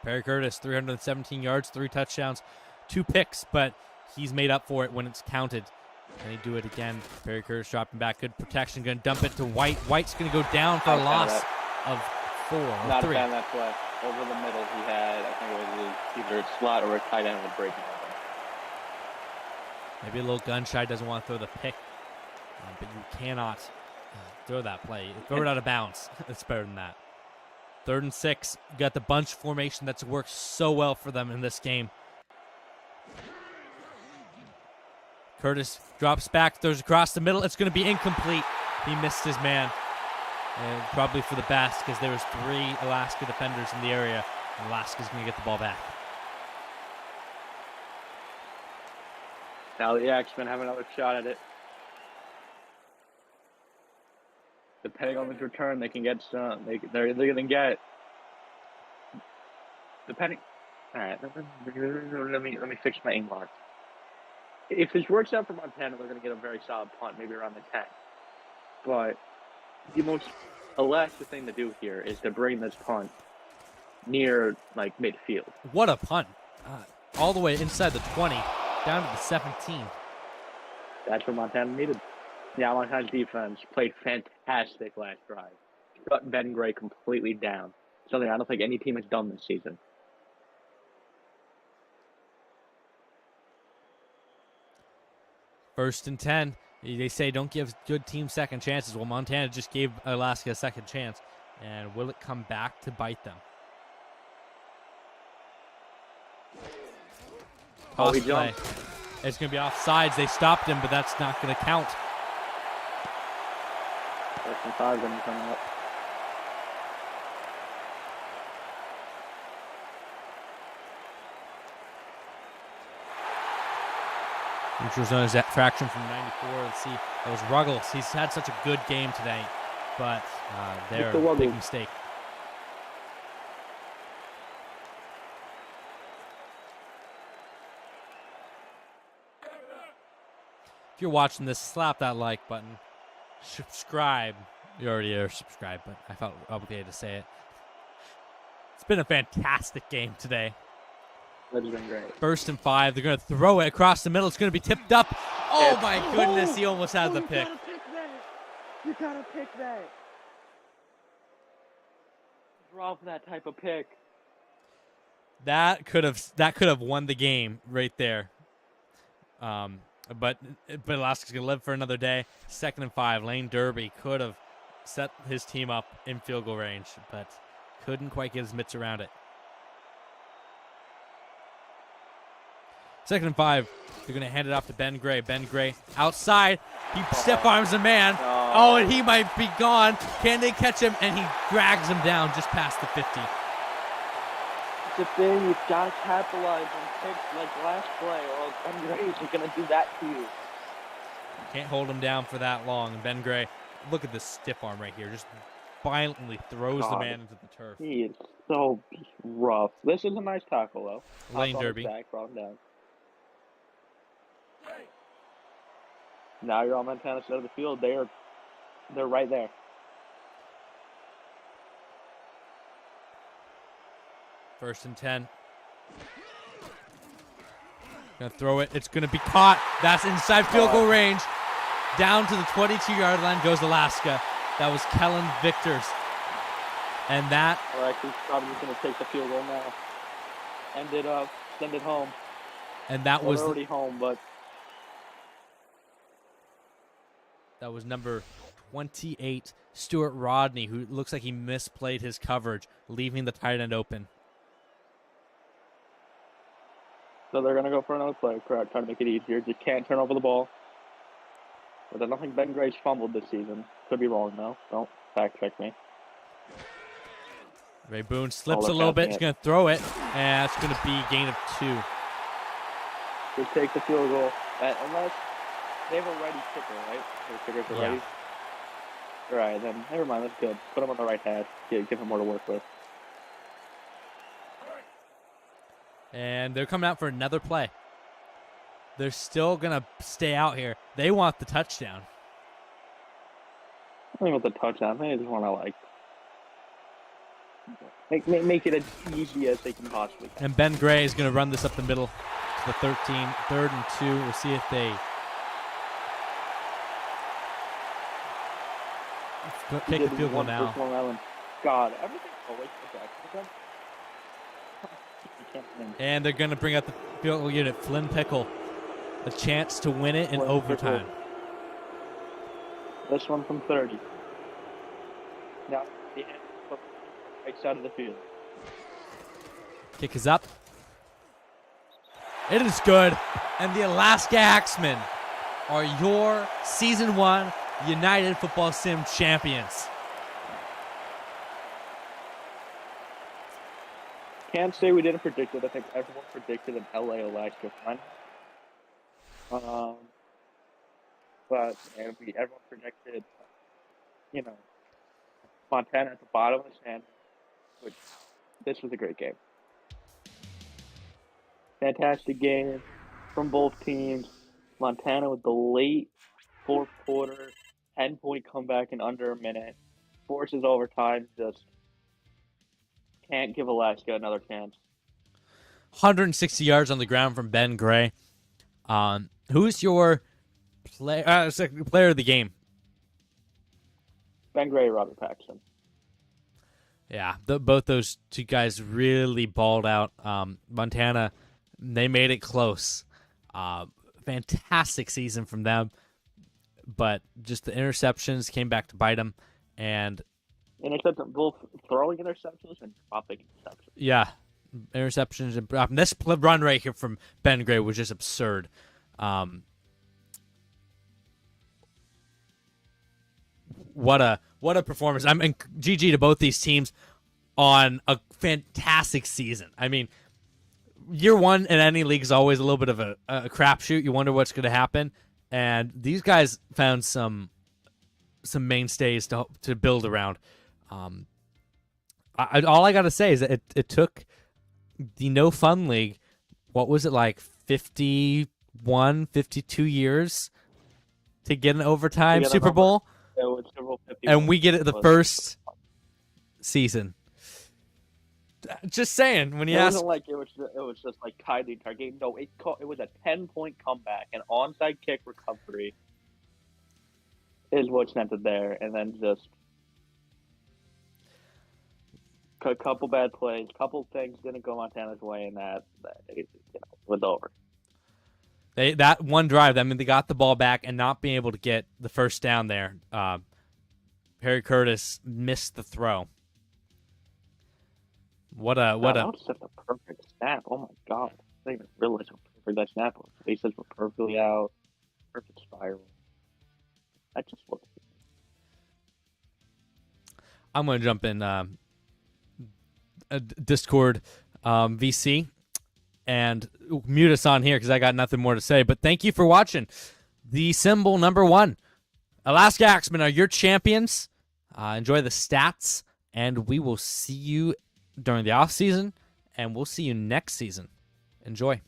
Perry Curtis, 317 yards, 3 touchdowns, 2 picks, but he's made up for it when it's counted. Can he do it again? Perry Curtis dropping back. Good protection. Going to dump it to White. White's going to go down for a loss of 4 or 3. Not a fan of that play. Over the middle, he had, I think it was either a slot or a tight end with breaking open. Maybe a little gun shy, doesn't want to throw the pick, but you cannot throw that play. Throw it out of bounds. It's better than that. 3rd and 6. You got the bunch formation that's worked so well for them in this game. Curtis drops back, throws across the middle. It's going to be incomplete. He missed his man. And probably for the best, because there was 3 Alaska defenders in the area. And Alaska's going to get the ball back. Now the Axemen have another shot at it. Depending on this return, they can get some. They're going to get. Depending. All right, let me fix my ink mark. If this works out for Montana, they're going to get a very solid punt, maybe around the 10. But the most Alaska thing to do here is to bring this punt near like midfield. What a punt! All the way inside the 20, down to the 17. That's what Montana needed. Yeah, Montana's defense played fantastic last drive. Shut Ben Gray completely down. Something I don't think any team has done this season. First and 10. They say don't give good teams second chances. Well, Montana just gave Alaska a second chance. And will it come back to bite them? Oh, he play. jumped. It's going to be offsides. They stopped him, but that's not going to count. 1st and 5 going to be coming up. Neutral zone is that fraction from 94. Let's see. That was Ruggles. He's had such a good game today, but they're a big mistake. If you're watching this, slap that like button. Subscribe. You already are subscribed, but I felt obligated to say it. It's been a fantastic game today. That's been great. 1st and 5. They're going to throw it across the middle. It's going to be tipped up. Oh, my goodness. He almost had the pick. You got to pick that. What's wrong with that type of pick? That could have won the game right there. But Alaska's going to live for another day. 2nd and 5. Lane Derby could have set his team up in field goal range, but couldn't quite get his mitts around it. 2nd and 5. They're going to hand it off to Ben Gray. Ben Gray outside. He stiff arms a man. Oh, and he might be gone. Can they catch him? And he drags him down just past the 50. the thing. You've got to capitalize on kicks like last play, or Ben Gray's are going to do that to you. Can't hold him down for that long. Ben Gray, look at this stiff arm right here. Just violently throws the man into the turf. He is so rough. This is a nice tackle, though. Lane derby. Brought him down. Now you're on Montana's side of the field. They're right there. First and 10. Gonna throw it. It's gonna be caught. That's inside field goal range. Down to the 22-yard line goes Alaska. That was Kellen Victors. And that... Or actually, probably just going to take the field goal now. Send it home. And that was... already home, but... That was number 28, Stuart Rodney, who looks like he misplayed his coverage, leaving the tight end open. So they're going to go for another play, correct, trying to make it easier. Just can't turn over the ball. But I don't think Ben Gray's fumbled this season. Could be wrong, though. Don't fact check me. Ray Boone slips a little bit. He's going to throw it, and it's going to be a gain of 2. Just take the field goal. Unless they have a ready kicker, right? Their kickers are ready. All right, then never mind. That's good. Put him on the right half. Give him more to work with. And they're coming out for another play. They're still going to stay out here. They want the touchdown. I think with the touchdown, they just want to, make it as easy as they can possibly can. And Ben Gray is going to run this up the middle to the 13, 3rd and 2. We'll see if they take the field goal now. God, everything. Oh, wait, okay. And they're going to bring out the field goal unit, Flynn Pickle. A chance to win it in overtime. This one from 30. Now, the right side of the field. Kick is up. It is good. And the Alaska Axemen are your Season 1 United Football Sim champions. Can't say we didn't predict it. I think everyone predicted an LA Alaska final. But everyone predicted, Montana at the bottom of the standing, which this was a great game. Fantastic game from both teams. Montana with the late fourth quarter, 10-point comeback in under a minute, forces overtime, just can't give Alaska another chance. 160 yards on the ground from Ben Gray. Who's your player of the game? Ben Gray, Robert Paxton. Yeah, both those two guys really balled out. Montana, they made it close. Fantastic season from them, but just the interceptions came back to bite them. And both throwing interceptions and dropping interceptions. Yeah, interceptions and dropping. This run right here from Ben Gray was just absurd. What a performance! I mean, GG to both these teams on a fantastic season. I mean, year one in any league is always a little bit of a crapshoot. You wonder what's going to happen, and these guys found some mainstays to build around. All I got to say is that it took the No Fun League, what was it, like 51, 52 years to get an overtime Super Bowl? And we get it the first season. Just saying, when you ask, wasn't like it was just like tied the entire game. No, it was a 10-point comeback, an onside kick recovery is what sent it there, and then just a couple bad plays, couple things didn't go Montana's way, and that was over. That one drive, I mean, they got the ball back and not being able to get the first down there. Harry Curtis missed the throw. That was just a perfect snap. Oh my God. I didn't even realize how perfect that snap was. Faces were perfectly out. Perfect spiral. That just looked good. I'm going to jump in Discord. VC, and mute us on here because I got nothing more to say. But thank you for watching the SIMBOWL #1. Alaska Axemen are your champions. Enjoy the stats, and we will see you during the off season, and we'll see you next season. Enjoy.